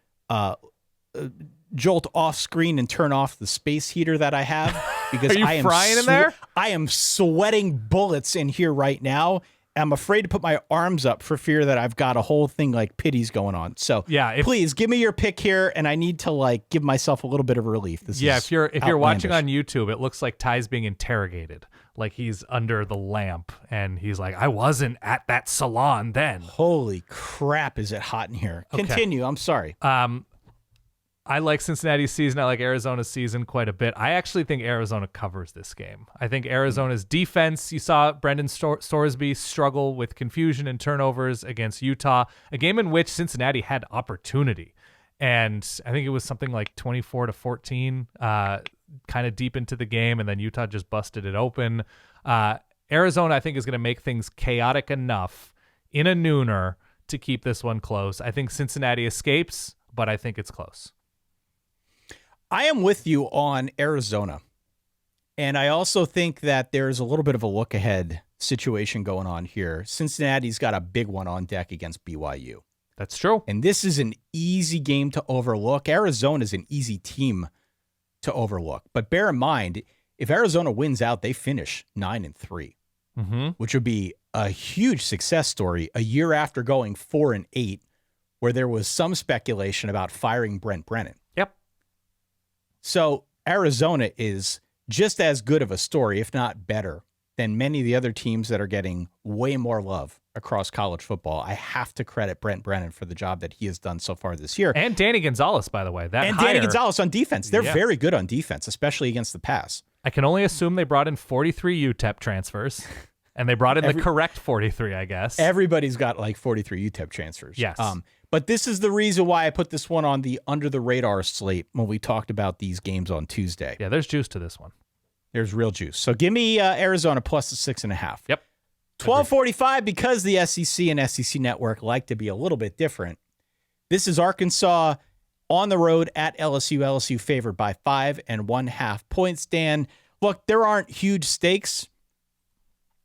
jolt off screen and turn off the space heater that I have because Are you frying in there? I am sweating bullets in here right now. I'm afraid to put my arms up for fear that I've got a whole thing like pitties going on. So please give me your pick here, and I need to like give myself a little bit of relief. If you're watching on YouTube, it looks like Ty's being interrogated, like he's under the lamp, and he's like, "I wasn't at that salon then." Holy crap! Is it hot in here? Okay. Continue. I'm sorry. I like Cincinnati's season. I like Arizona's season quite a bit. I actually think Arizona covers this game. I think Arizona's defense, you saw Brendan Sorsby struggle with confusion and turnovers against Utah, a game in which Cincinnati had opportunity. And I think it was something like 24-14, kind of deep into the game, and then Utah just busted it open. Arizona, I think, is going to make things chaotic enough in a nooner to keep this one close. I think Cincinnati escapes, but I think it's close. I am with you on Arizona. And I also think that there's a little bit of a look ahead situation going on here. Cincinnati's got a big one on deck against BYU. That's true. And this is an easy game to overlook. Arizona is an easy team to overlook. But bear in mind, if Arizona wins out, they finish 9-3, which would be a huge success story a year after going 4-8, where there was some speculation about firing Brent Brennan. Yep. So Arizona is just as good of a story, if not better, than many of the other teams that are getting way more love across college football. I have to credit Brent Brennan for the job that he has done so far this year. And Danny Gonzalez, by the way. Danny Gonzalez on defense. They're very good on defense, especially against the pass. I can only assume they brought in 43 UTEP transfers, and they brought in the correct 43, I guess. Everybody's got like 43 UTEP transfers. Yes. But this is the reason why I put this one on the under the radar slate when we talked about these games on Tuesday. Yeah, there's juice to this one. There's real juice. So give me Arizona plus the 6.5. Yep. 12:45, because the SEC and SEC Network like to be a little bit different. This is Arkansas on the road at LSU. LSU favored by 5.5 points. Dan, look, there aren't huge stakes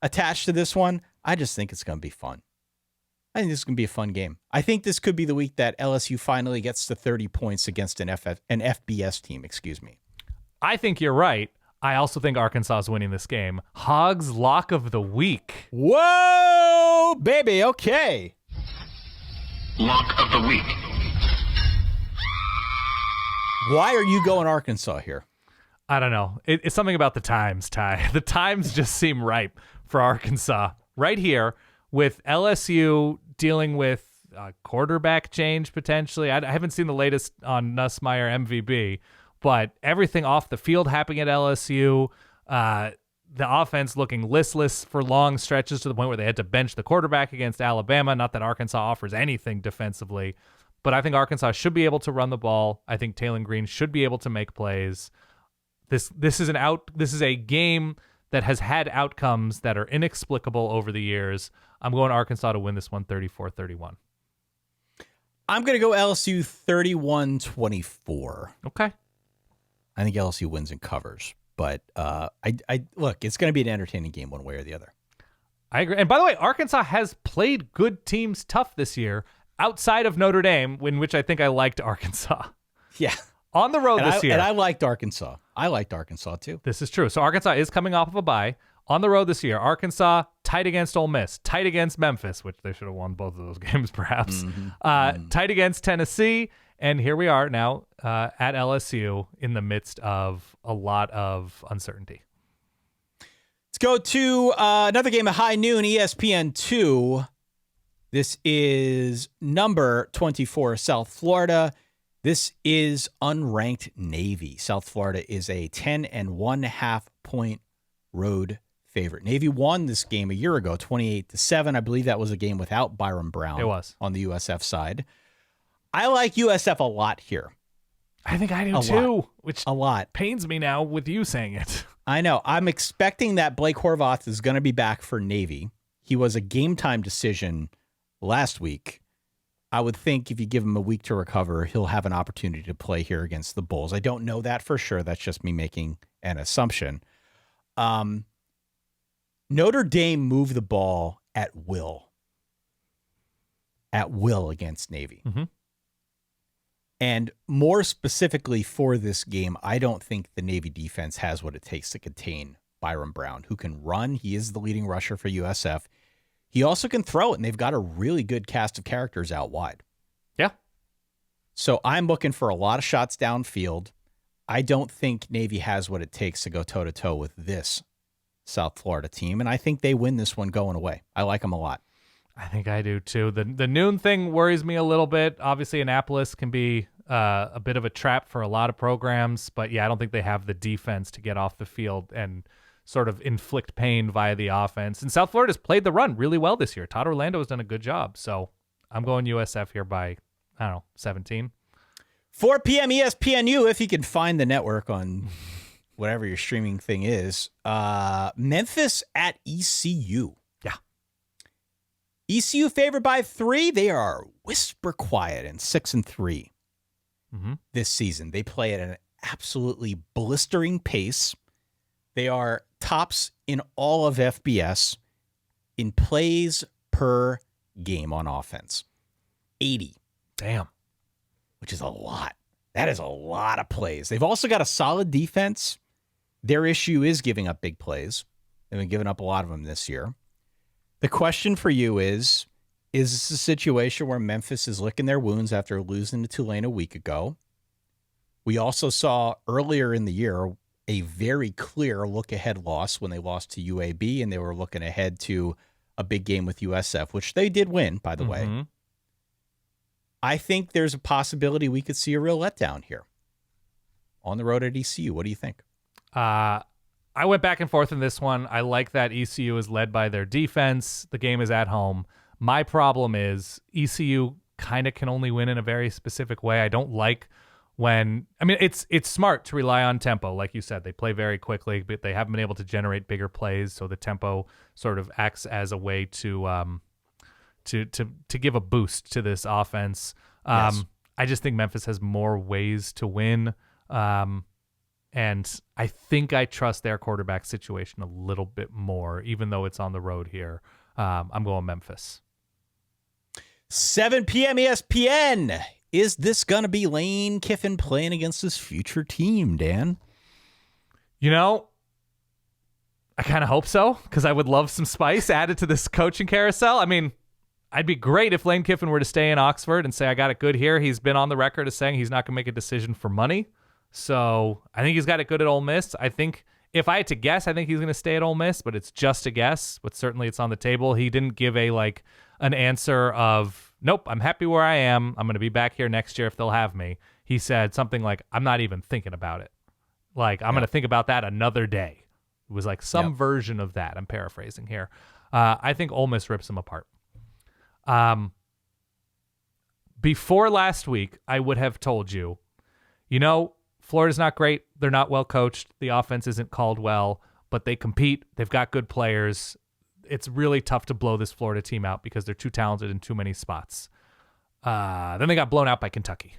attached to this one. I just think it's going to be fun. I think this is going to be a fun game. I think this could be the week that LSU finally gets to 30 points against an FBS team, I think you're right. I also think Arkansas is winning this game. Hogs lock of the week. Whoa, baby. Okay. Lock of the week. Why are you going Arkansas here? I don't know. It's something about the times, Ty. The times just seem ripe for Arkansas right here, with LSU dealing with quarterback change potentially. I haven't seen the latest on Nussmeier MVB, but everything off the field happening at LSU, the offense looking listless for long stretches to the point where they had to bench the quarterback against Alabama. Not that Arkansas offers anything defensively, but I think Arkansas should be able to run the ball. I think Taylor Green should be able to make plays. This is a game that has had outcomes that are inexplicable over the years. I'm going Arkansas to win this one 34-31. I'm going to go LSU 31-24. Okay. I think LSU wins and covers, but I look, it's going to be an entertaining game one way or the other. I agree. And by the way, Arkansas has played good teams tough this year outside of Notre Dame, in which I think I liked Arkansas. Yeah. On the road this year. And I liked Arkansas. I liked Arkansas too. This is true. So Arkansas is coming off of a bye. On the road this year, Arkansas tight against Ole Miss, tight against Memphis, which they should have won both of those games perhaps, tight against Tennessee, and here we are now at LSU in the midst of a lot of uncertainty. Let's go to another game at high noon, ESPN2. This is number 24, South Florida. This is unranked Navy. South Florida is a 10.5 point road favorite. Navy won this game a year ago, 28-7. I believe that was a game without Byron Brown. It was. On the USF side. I like USF a lot here. I think I do too, which a lot pains me now with you saying it. I know. I'm expecting that Blake Horvath is going to be back for Navy. He was a game time decision last week. I would think if you give him a week to recover, he'll have an opportunity to play here against the Bulls. I don't know that for sure. That's just me making an assumption. Notre Dame moved the ball at will against Navy. Mm-hmm. And more specifically for this game, I don't think the Navy defense has what it takes to contain Byron Brown, who can run. He is the leading rusher for USF. He also can throw it, and they've got a really good cast of characters out wide. Yeah. So I'm looking for a lot of shots downfield. I don't think Navy has what it takes to go toe-to-toe with this South Florida team, and I think they win this one going away. I like them a lot. I think I do too. The noon thing worries me a little bit. Obviously, Annapolis can be a bit of a trap for a lot of programs, but yeah, I don't think they have the defense to get off the field and sort of inflict pain via the offense. And South Florida's played the run really well this year. Todd Orlando has done a good job. So I'm going USF here by, 17. 4 p.m. ESPNU, if you can find the network on whatever your streaming thing is. Memphis at ECU. Yeah. ECU favored by 3. They are whisper quiet and 6-3 this season. They play at an absolutely blistering pace. They are tops in all of FBS in plays per game on offense. 80. Damn. Which is a lot. That is a lot of plays. They've also got a solid defense. Their issue is giving up big plays. They've been giving up a lot of them this year. The question for you is this a situation where Memphis is licking their wounds after losing to Tulane a week ago? We also saw earlier in the year a very clear look-ahead loss when they lost to UAB, and they were looking ahead to a big game with USF, which they did win, by the way. I think there's a possibility we could see a real letdown here on the road at ECU. What do you think? I went back and forth in this one. I like that ECU is led by their defense. The game is at home. My problem is ECU kind of can only win in a very specific way. I don't like when, it's smart to rely on tempo. Like you said, they play very quickly, but they haven't been able to generate bigger plays. So the tempo sort of acts as a way to give a boost to this offense. Yes. I just think Memphis has more ways to win. And I think I trust their quarterback situation a little bit more, even though it's on the road here. I'm going Memphis. 7 p.m. ESPN. Is this going to be Lane Kiffin playing against his future team, Dan? I kind of hope so, because I would love some spice added to this coaching carousel. I'd be great if Lane Kiffin were to stay in Oxford and say, I got it good here. He's been on the record as saying he's not going to make a decision for money. So I think he's got it good at Ole Miss. I think if I had to guess, I think he's going to stay at Ole Miss, but it's just a guess. But certainly it's on the table. He didn't give an answer of, nope, I'm happy where I am. I'm going to be back here next year if they'll have me. He said something like, I'm not even thinking about it. I'm going to think about that another day. It was some version of that. I'm paraphrasing here. I think Ole Miss rips him apart. Before last week, I would have told you, Florida's not great. They're not well coached. The offense isn't called well, but they compete. They've got good players. It's really tough to blow this Florida team out because they're too talented in too many spots. Then they got blown out by Kentucky.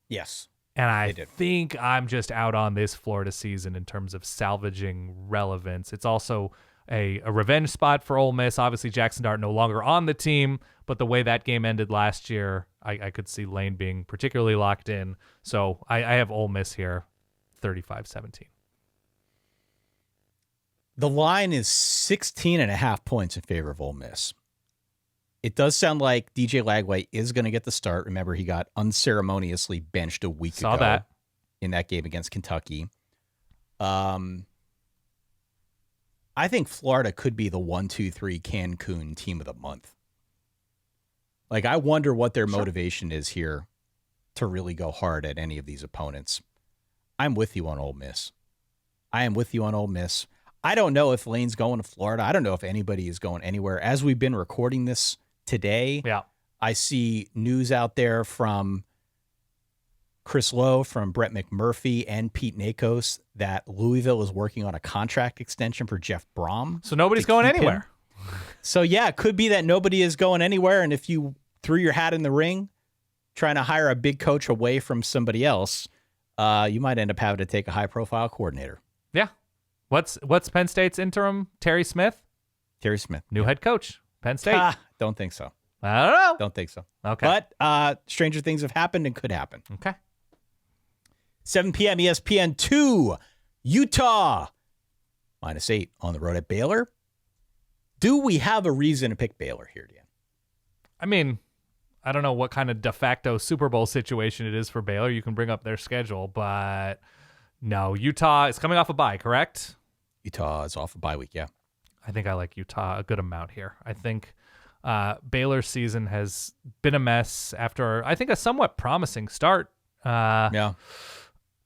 Yes. And I think I'm just out on this Florida season in terms of salvaging relevance. It's also a revenge spot for Ole Miss. Obviously, Jackson Dart no longer on the team, but the way that game ended last year, I could see Lane being particularly locked in. So I have Ole Miss here, 35-17. The line is 16.5 points in favor of Ole Miss. It does sound like DJ Lagway is going to get the start. Remember, he got unceremoniously benched a week ago in that game against Kentucky. I think Florida could be the 1-2-3 Cancun team of the month. I wonder what their motivation is here to really go hard at any of these opponents. I'm with you on Ole Miss. I don't know if Lane's going to Florida. I don't know if anybody is going anywhere. As we've been recording this today, I see news out there from Chris Lowe, from Brett McMurphy, and Pete Nakos that Louisville is working on a contract extension for Jeff Brom. So nobody's going anywhere. So, yeah, it could be that nobody is going anywhere. And if you threw your hat in the ring trying to hire a big coach away from somebody else, you might end up having to take a high-profile coordinator. Yeah. What's Penn State's interim? Terry Smith? New head coach, Penn State. Don't think so. I don't know. Don't think so. Okay. But stranger things have happened and could happen. Okay. 7 p.m. ESPN 2, Utah. -8 on the road at Baylor. Do we have a reason to pick Baylor here, Dan? I mean, I don't know what kind of de facto Super Bowl situation it is for Baylor. You can bring up their schedule, but no, Utah is coming off a bye, correct? Utah is off a bye week, yeah. I think I like Utah a good amount here. I think Baylor's season has been a mess after, I think, a somewhat promising start. Yeah.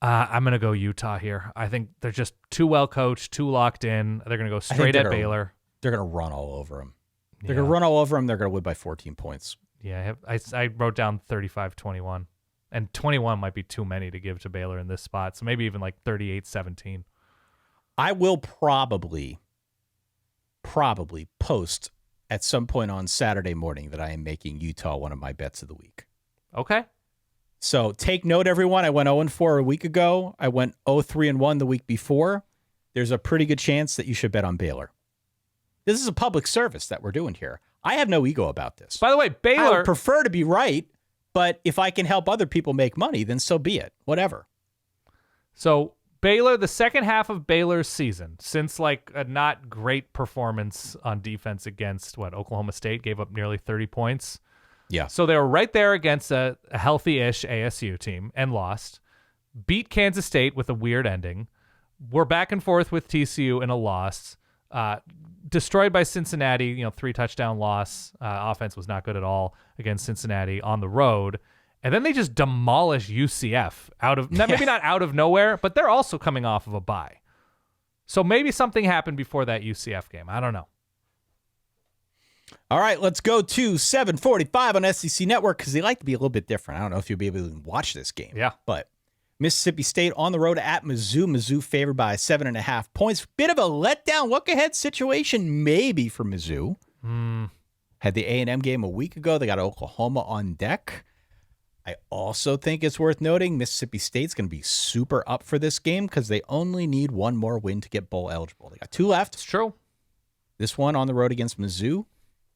I'm going to go Utah here. I think they're just too well coached, too locked in. They're going to go straight at Baylor. They're going to run all over them. They're going to run all over them. They're going to win by 14 points. Yeah, I wrote down 35-21. And 21 might be too many to give to Baylor in this spot. So maybe even like 38-17. I will probably post at some point on Saturday morning that I am making Utah one of my bets of the week. Okay. So take note, everyone. I went 0-4 a week ago. I went 0-3-1 the week before. There's a pretty good chance that you should bet on Baylor. This is a public service that we're doing here. I have no ego about this. By the way, Baylor... I would prefer to be right, but if I can help other people make money, then so be it. Whatever. So Baylor, the second half of Baylor's season, since like a not great performance on defense against Oklahoma State, gave up nearly 30 points. Yeah. So they were right there against a healthy-ish ASU team and lost. Beat Kansas State with a weird ending. We're back and forth with TCU in a loss. Destroyed by Cincinnati, 3-touchdown loss. Offense was not good at all against Cincinnati on the road. And then they just demolish UCF maybe not out of nowhere, but they're also coming off of a bye. So maybe something happened before that UCF game. I don't know. All right, let's go to 7:45 on SEC Network because they like to be a little bit different. I don't know if you'll be able to watch this game. Yeah. But Mississippi State on the road at Mizzou. Mizzou favored by 7.5 points. Bit of a letdown look-ahead situation maybe for Mizzou. Had the A&M game a week ago. They got Oklahoma on deck. I also think it's worth noting Mississippi State's going to be super up for this game because they only need one more win to get bowl eligible. They got 2 left. It's true. This one on the road against Mizzou.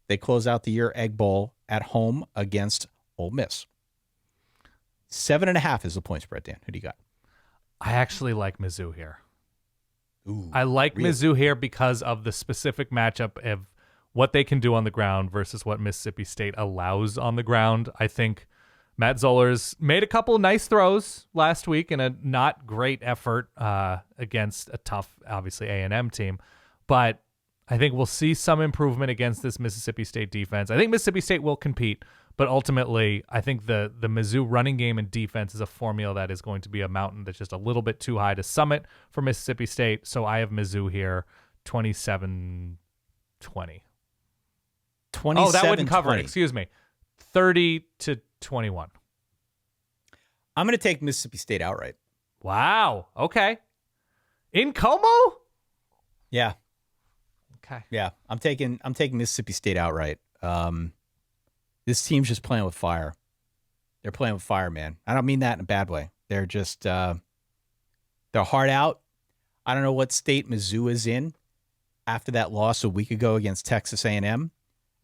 They close out the year Egg Bowl at home against Ole Miss. 7.5 is the point spread, Dan. Who do you got? I actually like Mizzou here. Ooh, I like really? Mizzou here because of the specific matchup of what they can do on the ground versus what Mississippi State allows on the ground. I think Matt Zollers made a couple nice throws last week in a not great effort against a tough, obviously, A&M team. But I think we'll see some improvement against this Mississippi State defense. I think Mississippi State will compete, but ultimately, I think the Mizzou running game and defense is a formula that is going to be a mountain that's just a little bit too high to summit for Mississippi State. So I have Mizzou here, 27-20. 27-20. Oh, that wouldn't cover it. Excuse me. 30-21. I'm going to take Mississippi State outright. Wow. Okay. In Como? Yeah. Okay. Yeah. I'm taking Mississippi State outright. This team's just playing with fire. They're playing with fire, man. I don't mean that in a bad way. They're just they're hard out. I don't know what state Mizzou is in after that loss a week ago against Texas A&M.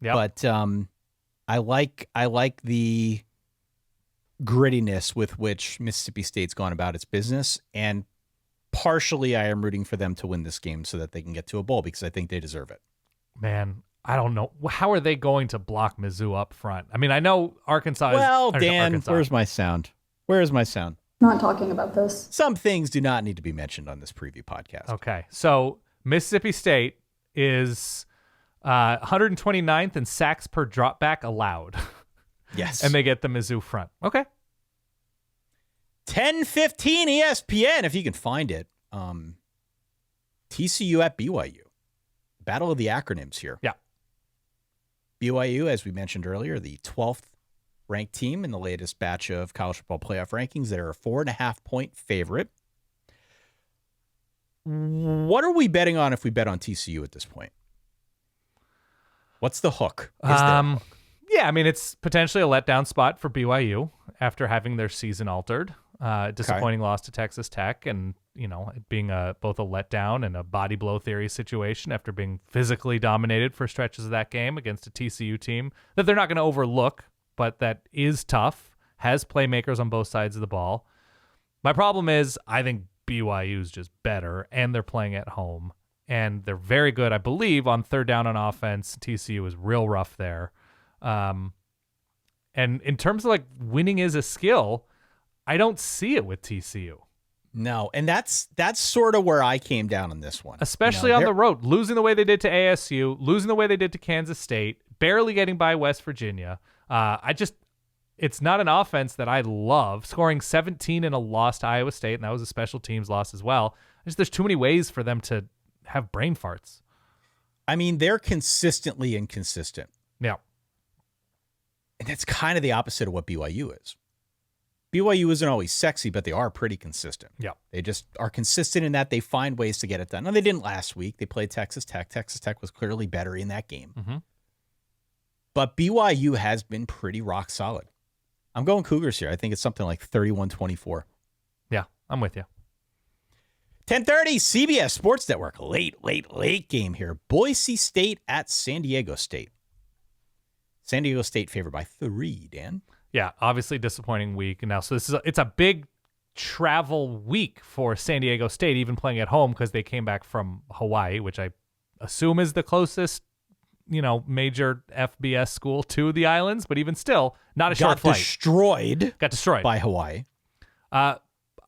Yeah. But I like the grittiness with which Mississippi State's gone about its business, and partially I am rooting for them to win this game so that they can get to a bowl because I think they deserve it. Man, I don't know. How are they going to block Mizzou up front? I mean, I know Arkansas is... Well, Dan, where's my sound? Where is my sound? Not talking about this. Some things do not need to be mentioned on this preview podcast. Okay, so Mississippi State is 129th in sacks per dropback allowed. Yes. And they get the Mizzou front. Okay. 10:15 ESPN, if you can find it. TCU at BYU. Battle of the acronyms here. Yeah. BYU, as we mentioned earlier, the 12th ranked team in the latest batch of college football playoff rankings. They're a 4.5-point favorite. What are we betting on if we bet on TCU at this point? What's the hook? Is there a hook? Yeah, I mean, it's potentially a letdown spot for BYU after having their season altered. Disappointing loss to Texas Tech, and it being both a letdown and a body blow theory situation after being physically dominated for stretches of that game against a TCU team that they're not going to overlook, but that is tough, has playmakers on both sides of the ball. My problem is I think BYU is just better, and they're playing at home, and they're very good, I believe, on third down on offense. TCU is real rough there. And in terms of like winning is a skill, I don't see it with TCU. No, and that's sort of where I came down on this one. Especially on the road, losing the way they did to ASU, losing the way they did to Kansas State, barely getting by West Virginia. It's not an offense that I love. Scoring 17 in a loss to Iowa State, and that was a special teams loss as well. There's too many ways for them to have brain farts. I mean, they're consistently inconsistent. Yeah. And that's kind of the opposite of what BYU is. BYU isn't always sexy, but they are pretty consistent. Yeah. They just are consistent in that they find ways to get it done. Now, they didn't last week. They played Texas Tech. Texas Tech was clearly better in that game. Mm-hmm. But BYU has been pretty rock solid. I'm going Cougars here. I think it's something like 31-24. Yeah, I'm with you. 10:30 CBS Sports Network. Late game here. Boise State at San Diego State. San Diego State favored by 3, Dan. Yeah, obviously disappointing week now. So it's a big travel week for San Diego State, even playing at home because they came back from Hawaii, which I assume is the closest, major FBS school to the islands. But even still, not a short flight. Got destroyed by Hawaii.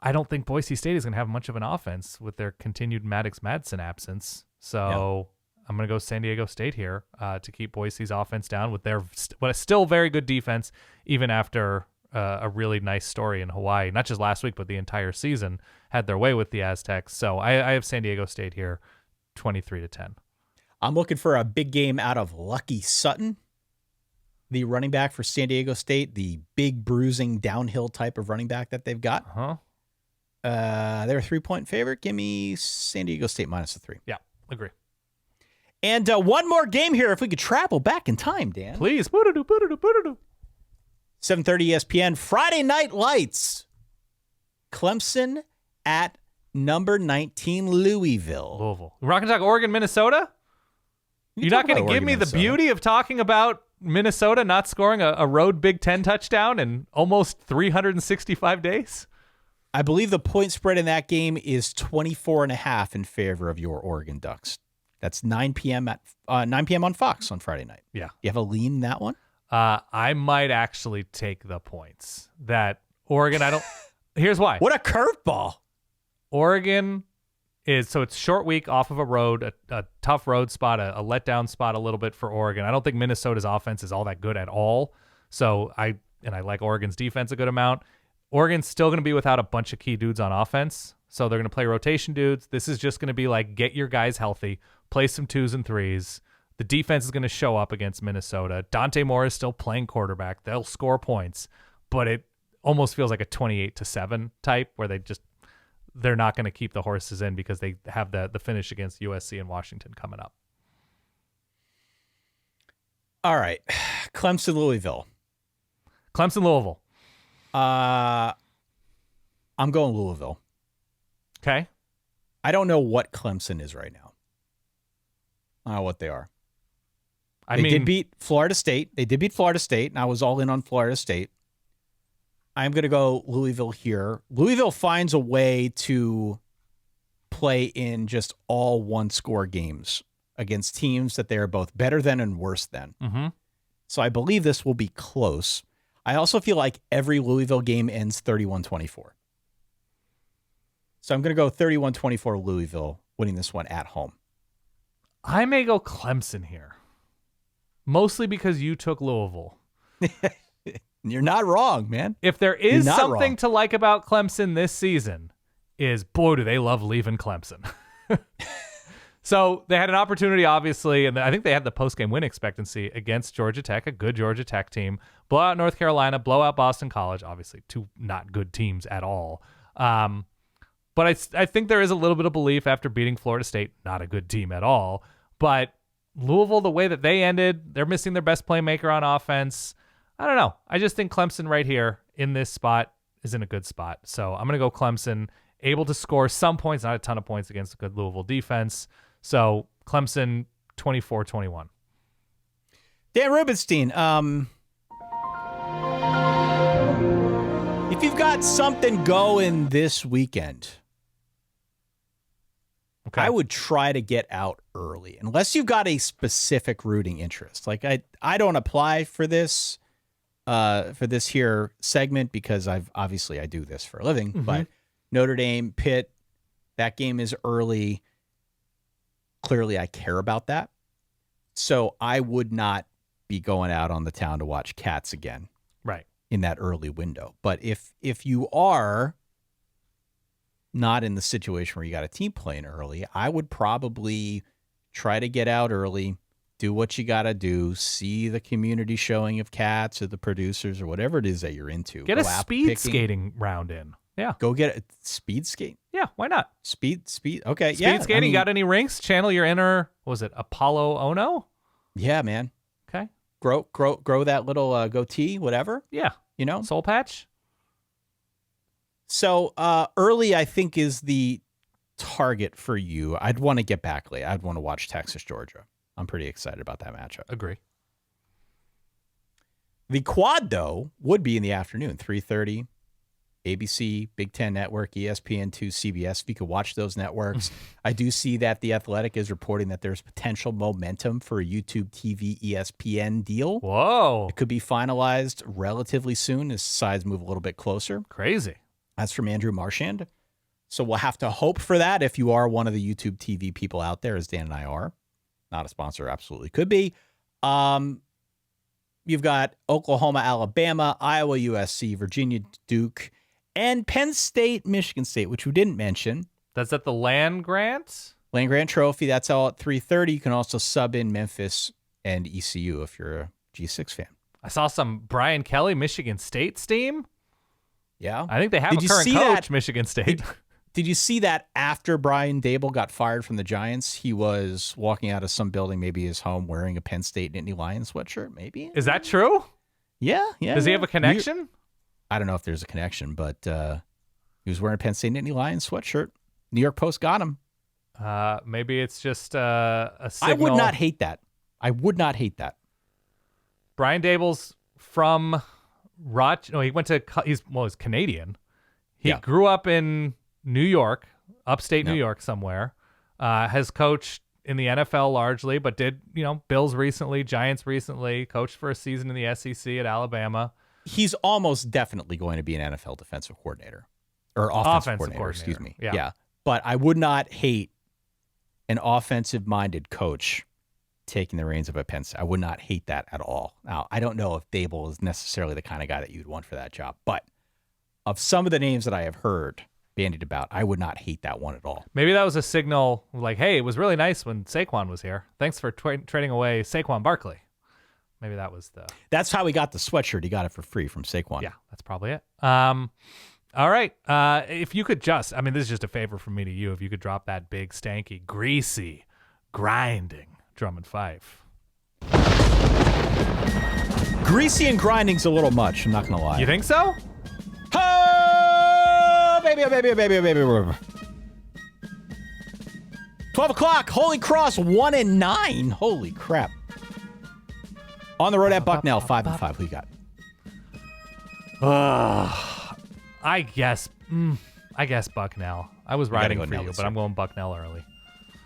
I don't think Boise State is going to have much of an offense with their continued Maddox Madsen absence. So I'm going to go San Diego State here to keep Boise's offense down with their still very good defense, even after a really nice story in Hawaii. Not just last week, but the entire season had their way with the Aztecs. So I have San Diego State here, 23-10. I'm looking for a big game out of Lucky Sutton, the running back for San Diego State, the big bruising downhill type of running back that they've got. Uh-huh. They're a 3-point favorite. Give me San Diego State -3. Yeah, agree. And one more game here, if we could travel back in time, Dan. Please. 7:30 ESPN, Friday Night Lights. Clemson at number 19, Louisville. We're not going to talk Oregon, Minnesota? You're not going to give me the beauty of talking about Minnesota not scoring a road Big Ten touchdown in almost 365 days? I believe the point spread in that game is 24.5 in favor of your Oregon Ducks. That's 9 p.m. on Fox on Friday night. Yeah. You have a lean in that one? I might actually take the points. That Oregon, here's why. What a curveball. Oregon it's short week off of a road, a tough road spot, a letdown spot a little bit for Oregon. I don't think Minnesota's offense is all that good at all. So I like Oregon's defense a good amount. Oregon's still going to be without a bunch of key dudes on offense. So they're going to play rotation dudes. This is just going to be like, get your guys healthy, play some 2s and 3s. The defense is going to show up against Minnesota. Dante Moore is still playing quarterback. They'll score points, but it almost feels like a 28-7 type where they're not going to keep the horses in because they have the finish against USC and Washington coming up. All right. Clemson, Louisville. I'm going Louisville. Okay. I don't know what Clemson is right now. I don't know what they are. They did beat Florida State, and I was all in on Florida State. I'm going to go Louisville here. Louisville finds a way to play in just all one-score games against teams that they are both better than and worse than. Mm-hmm. So I believe this will be close. I also feel like every Louisville game ends 31-24. So I'm going to go 31-24 Louisville, winning this one at home. I may go Clemson here, mostly because you took Louisville. You're not wrong, man. If there is something to like about Clemson this season, is boy, do they love leaving Clemson. So they had an opportunity, obviously, and I think they had the post-game win expectancy against Georgia Tech, a good Georgia Tech team. Blow out North Carolina, blow out Boston College, obviously two not good teams at all. But I think there is a little bit of belief after beating Florida State, not a good team at all. But Louisville, the way that they ended, they're missing their best playmaker on offense. I don't know. I just think Clemson right here in this spot is in a good spot. So I'm going to go Clemson, able to score some points, not a ton of points against a good Louisville defense. So Clemson 24-21. Dan Rubenstein, if you've got something going this weekend, Okay. I would try to get out early, unless you've got a specific rooting interest. Like I don't apply for this here segment because I do this for a living. But Notre Dame, Pitt, that game is early. Clearly, I care about that, so I would not be going out on the town to watch Cats again, right, in that early window. But if you are not in the situation where you got a team playing early, I would probably try to get out early, do what you got to do, see the community showing of Cats or the producers or whatever it is that you're into. Get a speed skating round in. Yeah. Go get a speed skate. Yeah, why not? Speed. Okay. Speed skating, got any rinks? Channel your inner, what was it, Apollo Ono? Yeah, man. Okay. Grow that little goatee, whatever. Yeah. Soul patch. So early, I think, is the target for you. I'd want to get back late. I'd want to watch Texas, Georgia. I'm pretty excited about that matchup. Agree. The quad, though, would be in the afternoon, 3:30, ABC, Big Ten Network, ESPN2, CBS. If you could watch those networks. I do see that The Athletic is reporting that there's potential momentum for a YouTube TV ESPN deal. Whoa. It could be finalized relatively soon as sides move a little bit closer. Crazy. That's from Andrew Marchand. So we'll have to hope for that if you are one of the YouTube TV people out there, as Dan and I are. Not a sponsor, absolutely could be. You've got Oklahoma, Alabama, Iowa, USC, Virginia, Duke, and Penn State, Michigan State, which we didn't mention. That's at the Land Grant? Land Grant Trophy. That's all at 3:30. You can also sub in Memphis and ECU if you're a G6 fan. I saw some Brian Kelly, Michigan State steam. Yeah. I think they have a current coach, Michigan State. Did you see that after Brian Dable got fired from the Giants, he was walking out of some building, maybe his home, wearing a Penn State Nittany Lions sweatshirt, maybe? Is that true? Yeah. Does he have a connection? I don't know if there's a connection, but he was wearing a Penn State Nittany Lions sweatshirt. New York Post got him. Maybe it's just a signal. I would not hate that. Brian Dable's from he went to, he's Canadian. He grew up in New York, upstate New York somewhere, has coached in the NFL largely, but did, Bills recently, Giants recently, coached for a season in the SEC at Alabama. He's almost definitely going to be an NFL defensive coordinator or offensive coordinator, excuse me. Yeah. But I would not hate an offensive-minded coach taking the reins of a Penn State. I would not hate that at all. Now, I don't know if Dable is necessarily the kind of guy that you'd want for that job, but of some of the names that I have heard bandied about, I would not hate that one at all. Maybe that was a signal like, hey, it was really nice when Saquon was here. Thanks for trading away Saquon Barkley. Maybe that was That's how he got the sweatshirt. He got it for free from Saquon. Yeah, that's probably it. All right. If you could this is just a favor from me to you. If you could drop that big, stanky, greasy, grinding drum and fife. Greasy and grinding's a little much. I'm not going to lie. You think so? Oh, baby. 12 o'clock. Holy Cross 1-9. Holy crap. On the road at Bucknell, 5-5. Who you got? I guess Bucknell. I was riding for you, but I'm going Bucknell early.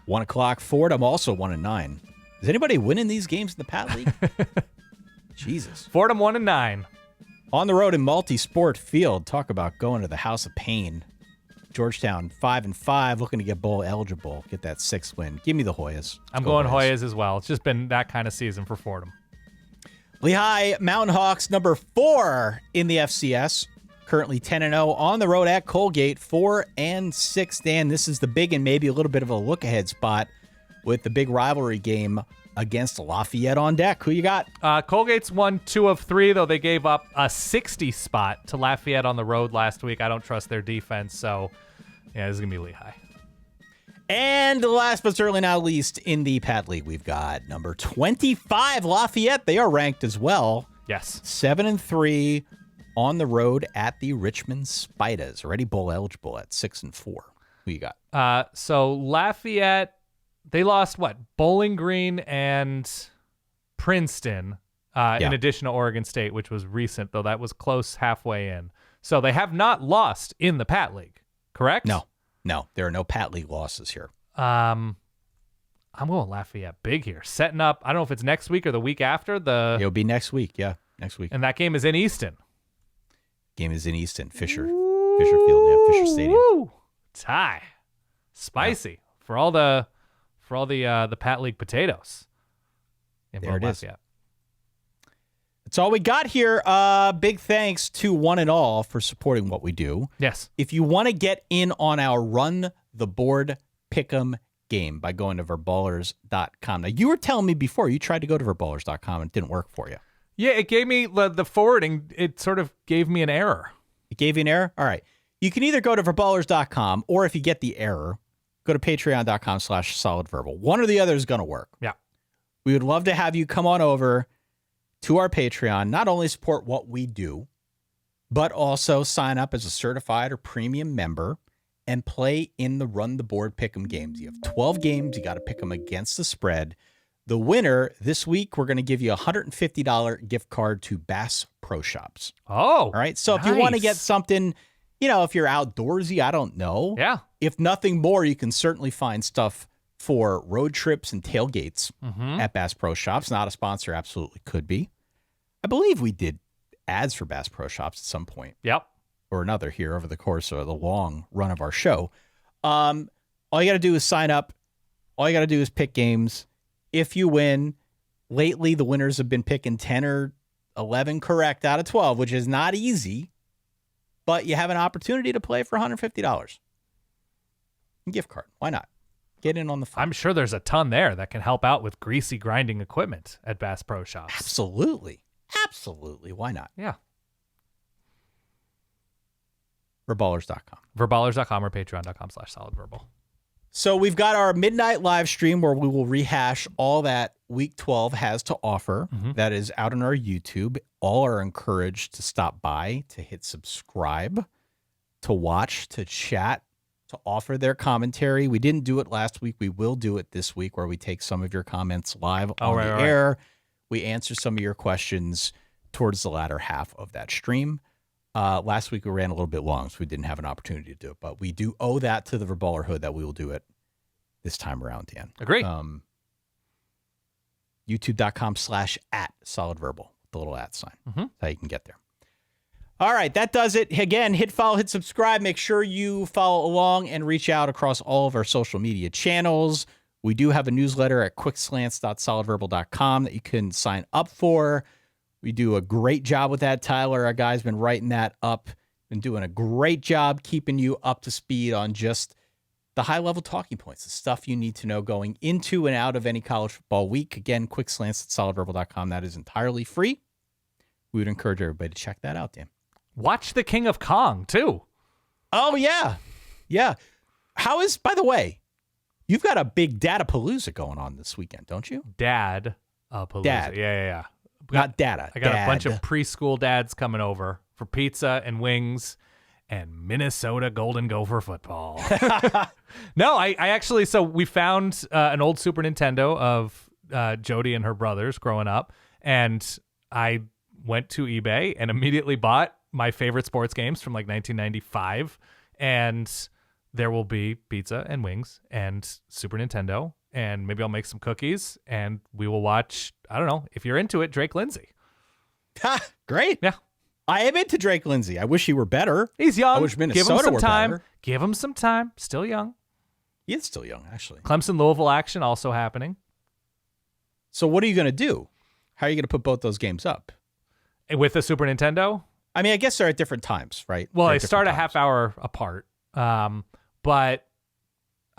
1 o'clock. Fordham also 1-9. Is anybody winning these games in the Pat League? Jesus. Fordham 1-9. On the road in Multi-Sport Field. Talk about going to the House of Pain. Georgetown 5-5, looking to get bowl eligible. Get that 6th win. Give me the Hoyas. I'm going Hoyas as well. It's just been that kind of season for Fordham. Lehigh Mountain Hawks, number 4 in the FCS. Currently 10-0 on the road at Colgate, 4-6. Dan, this is the big and maybe a little bit of a look-ahead spot with the big rivalry game against Lafayette on deck. Who you got? Colgate's won 2 of 3, though they gave up a 60 spot to Lafayette on the road last week. I don't trust their defense, so yeah, this is going to be Lehigh. And last but certainly not least, in the Pat League, we've got number 25, Lafayette. They are ranked as well. Yes. 7-3 on the road at the Richmond Spiders. Already bowl eligible at 6-4. Who you got? So Lafayette, they lost Bowling Green and Princeton, in addition to Oregon State, which was recent, though that was close halfway in. So they have not lost in the Pat League, correct? No, there are no Pat League losses here. I'm going Lafayette big here. Setting up, I don't know if it's next week or the week after. It'll be next week. Yeah, next week. And that game is in Easton. Game is in Easton. Fisher Field. Yeah, Fisher Stadium. Woo! Tie. Spicy for all the Pat League potatoes. There it is. That's all we got here. Big thanks to one and all for supporting what we do. Yes. If you want to get in on our Run the Board Pick'em game by going to verballers.com. Now, you were telling me before you tried to go to verballers.com and it didn't work for you. Yeah, it gave me the forwarding. It sort of gave me an error. It gave you an error? All right. You can either go to verballers.com or if you get the error, go to patreon.com/solidverbal. One or the other is going to work. Yeah. We would love to have you come on over to our Patreon, not only support what we do, but also sign up as a certified or premium member and play in the Run the Board Pick'em games. You have 12 games. You got to pick them against the spread. The winner this week, we're going to give you a $150 gift card to Bass Pro Shops. Oh, all right. So nice. If you want to get something, if you're outdoorsy, I don't know. Yeah. If nothing more, you can certainly find stuff for road trips and tailgates at Bass Pro Shops. Not a sponsor, absolutely could be. I believe we did ads for Bass Pro Shops at some point. Yep. Or another here over the course of the long run of our show. All you got to do is sign up. All you got to do is pick games. If you win, lately the winners have been picking 10 or 11 correct out of 12, which is not easy, but you have an opportunity to play for $150. Gift card. Why not? Get in on the fun. I'm sure there's a ton there that can help out with greasy grinding equipment at Bass Pro Shops. Absolutely. Absolutely. Why not? Yeah. Verballers.com. Verballers.com or patreon.com/solidverbal. So we've got our midnight live stream where we will rehash all that Week 12 has to offer. That is out on our YouTube. All are encouraged to stop by, to hit subscribe, to watch, to chat, to offer their commentary. We didn't do it last week. We will do it this week where we take some of your comments live on the air. We answer some of your questions towards the latter half of that stream. Last week we ran a little bit long, so we didn't have an opportunity to do it. But we do owe that to the Verballerhood that we will do it this time around, Dan. Agree. YouTube.com/@solidverbal, the little @ sign. That's how you can get there. All right, that does it. Again, hit follow, hit subscribe. Make sure you follow along and reach out across all of our social media channels. We do have a newsletter at quickslants.solidverbal.com that you can sign up for. We do a great job with that. Tyler, our guy's been writing that up, been doing a great job keeping you up to speed on just the high-level talking points, the stuff you need to know going into and out of any college football week. Again, quickslants.solidverbal.com. That is entirely free. We would encourage everybody to check that out, Dan. Watch The King of Kong, too. Oh, yeah. Yeah. How is, by the way, you've got a big Dadapalooza going on this weekend, don't you? Dad. Yeah. Not data. I got a bunch of preschool dads coming over for pizza and wings and Minnesota Golden Gopher football. No, I actually, so we found an old Super Nintendo of Jody and her brothers growing up, and I went to eBay and immediately bought my favorite sports games from like 1995, and there will be pizza and wings and Super Nintendo, and maybe I'll make some cookies, and we will watch, I don't know, if you're into it, Drake Lindsay. Great. Yeah. I am into Drake Lindsay. I wish he were better. He's young. I wish Minnesota Give him some were time. better. Give him some time. Still young. He is still young, actually. Clemson Louisville action also happening. So what are you going to do? How are you going to put both those games up? With the Super Nintendo? I mean, I guess they're at different times, right? Well, they start a half hour apart. But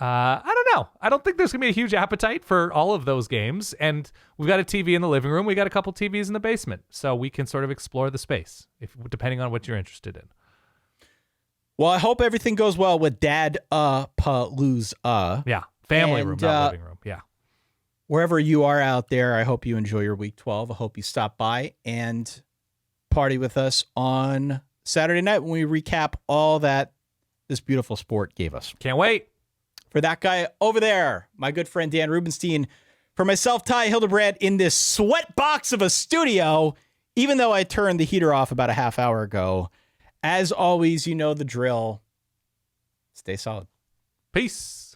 I don't know. I don't think there's going to be a huge appetite for all of those games. And we've got a TV in the living room. We got a couple TVs in the basement. So we can sort of explore the space, depending on what you're interested in. Well, I hope everything goes well with Dadapalooza. Yeah. Family room, not living room. Yeah. Wherever you are out there, I hope you enjoy your Week 12. I hope you stop by and party with us on Saturday night when we recap all that this beautiful sport gave us. Can't wait. For that guy over there, my good friend Dan Rubenstein, for myself, Ty Hildebrand, in this sweat box of a studio, even though I turned the heater off about a half hour ago. As always, you know the drill. Stay solid. Peace.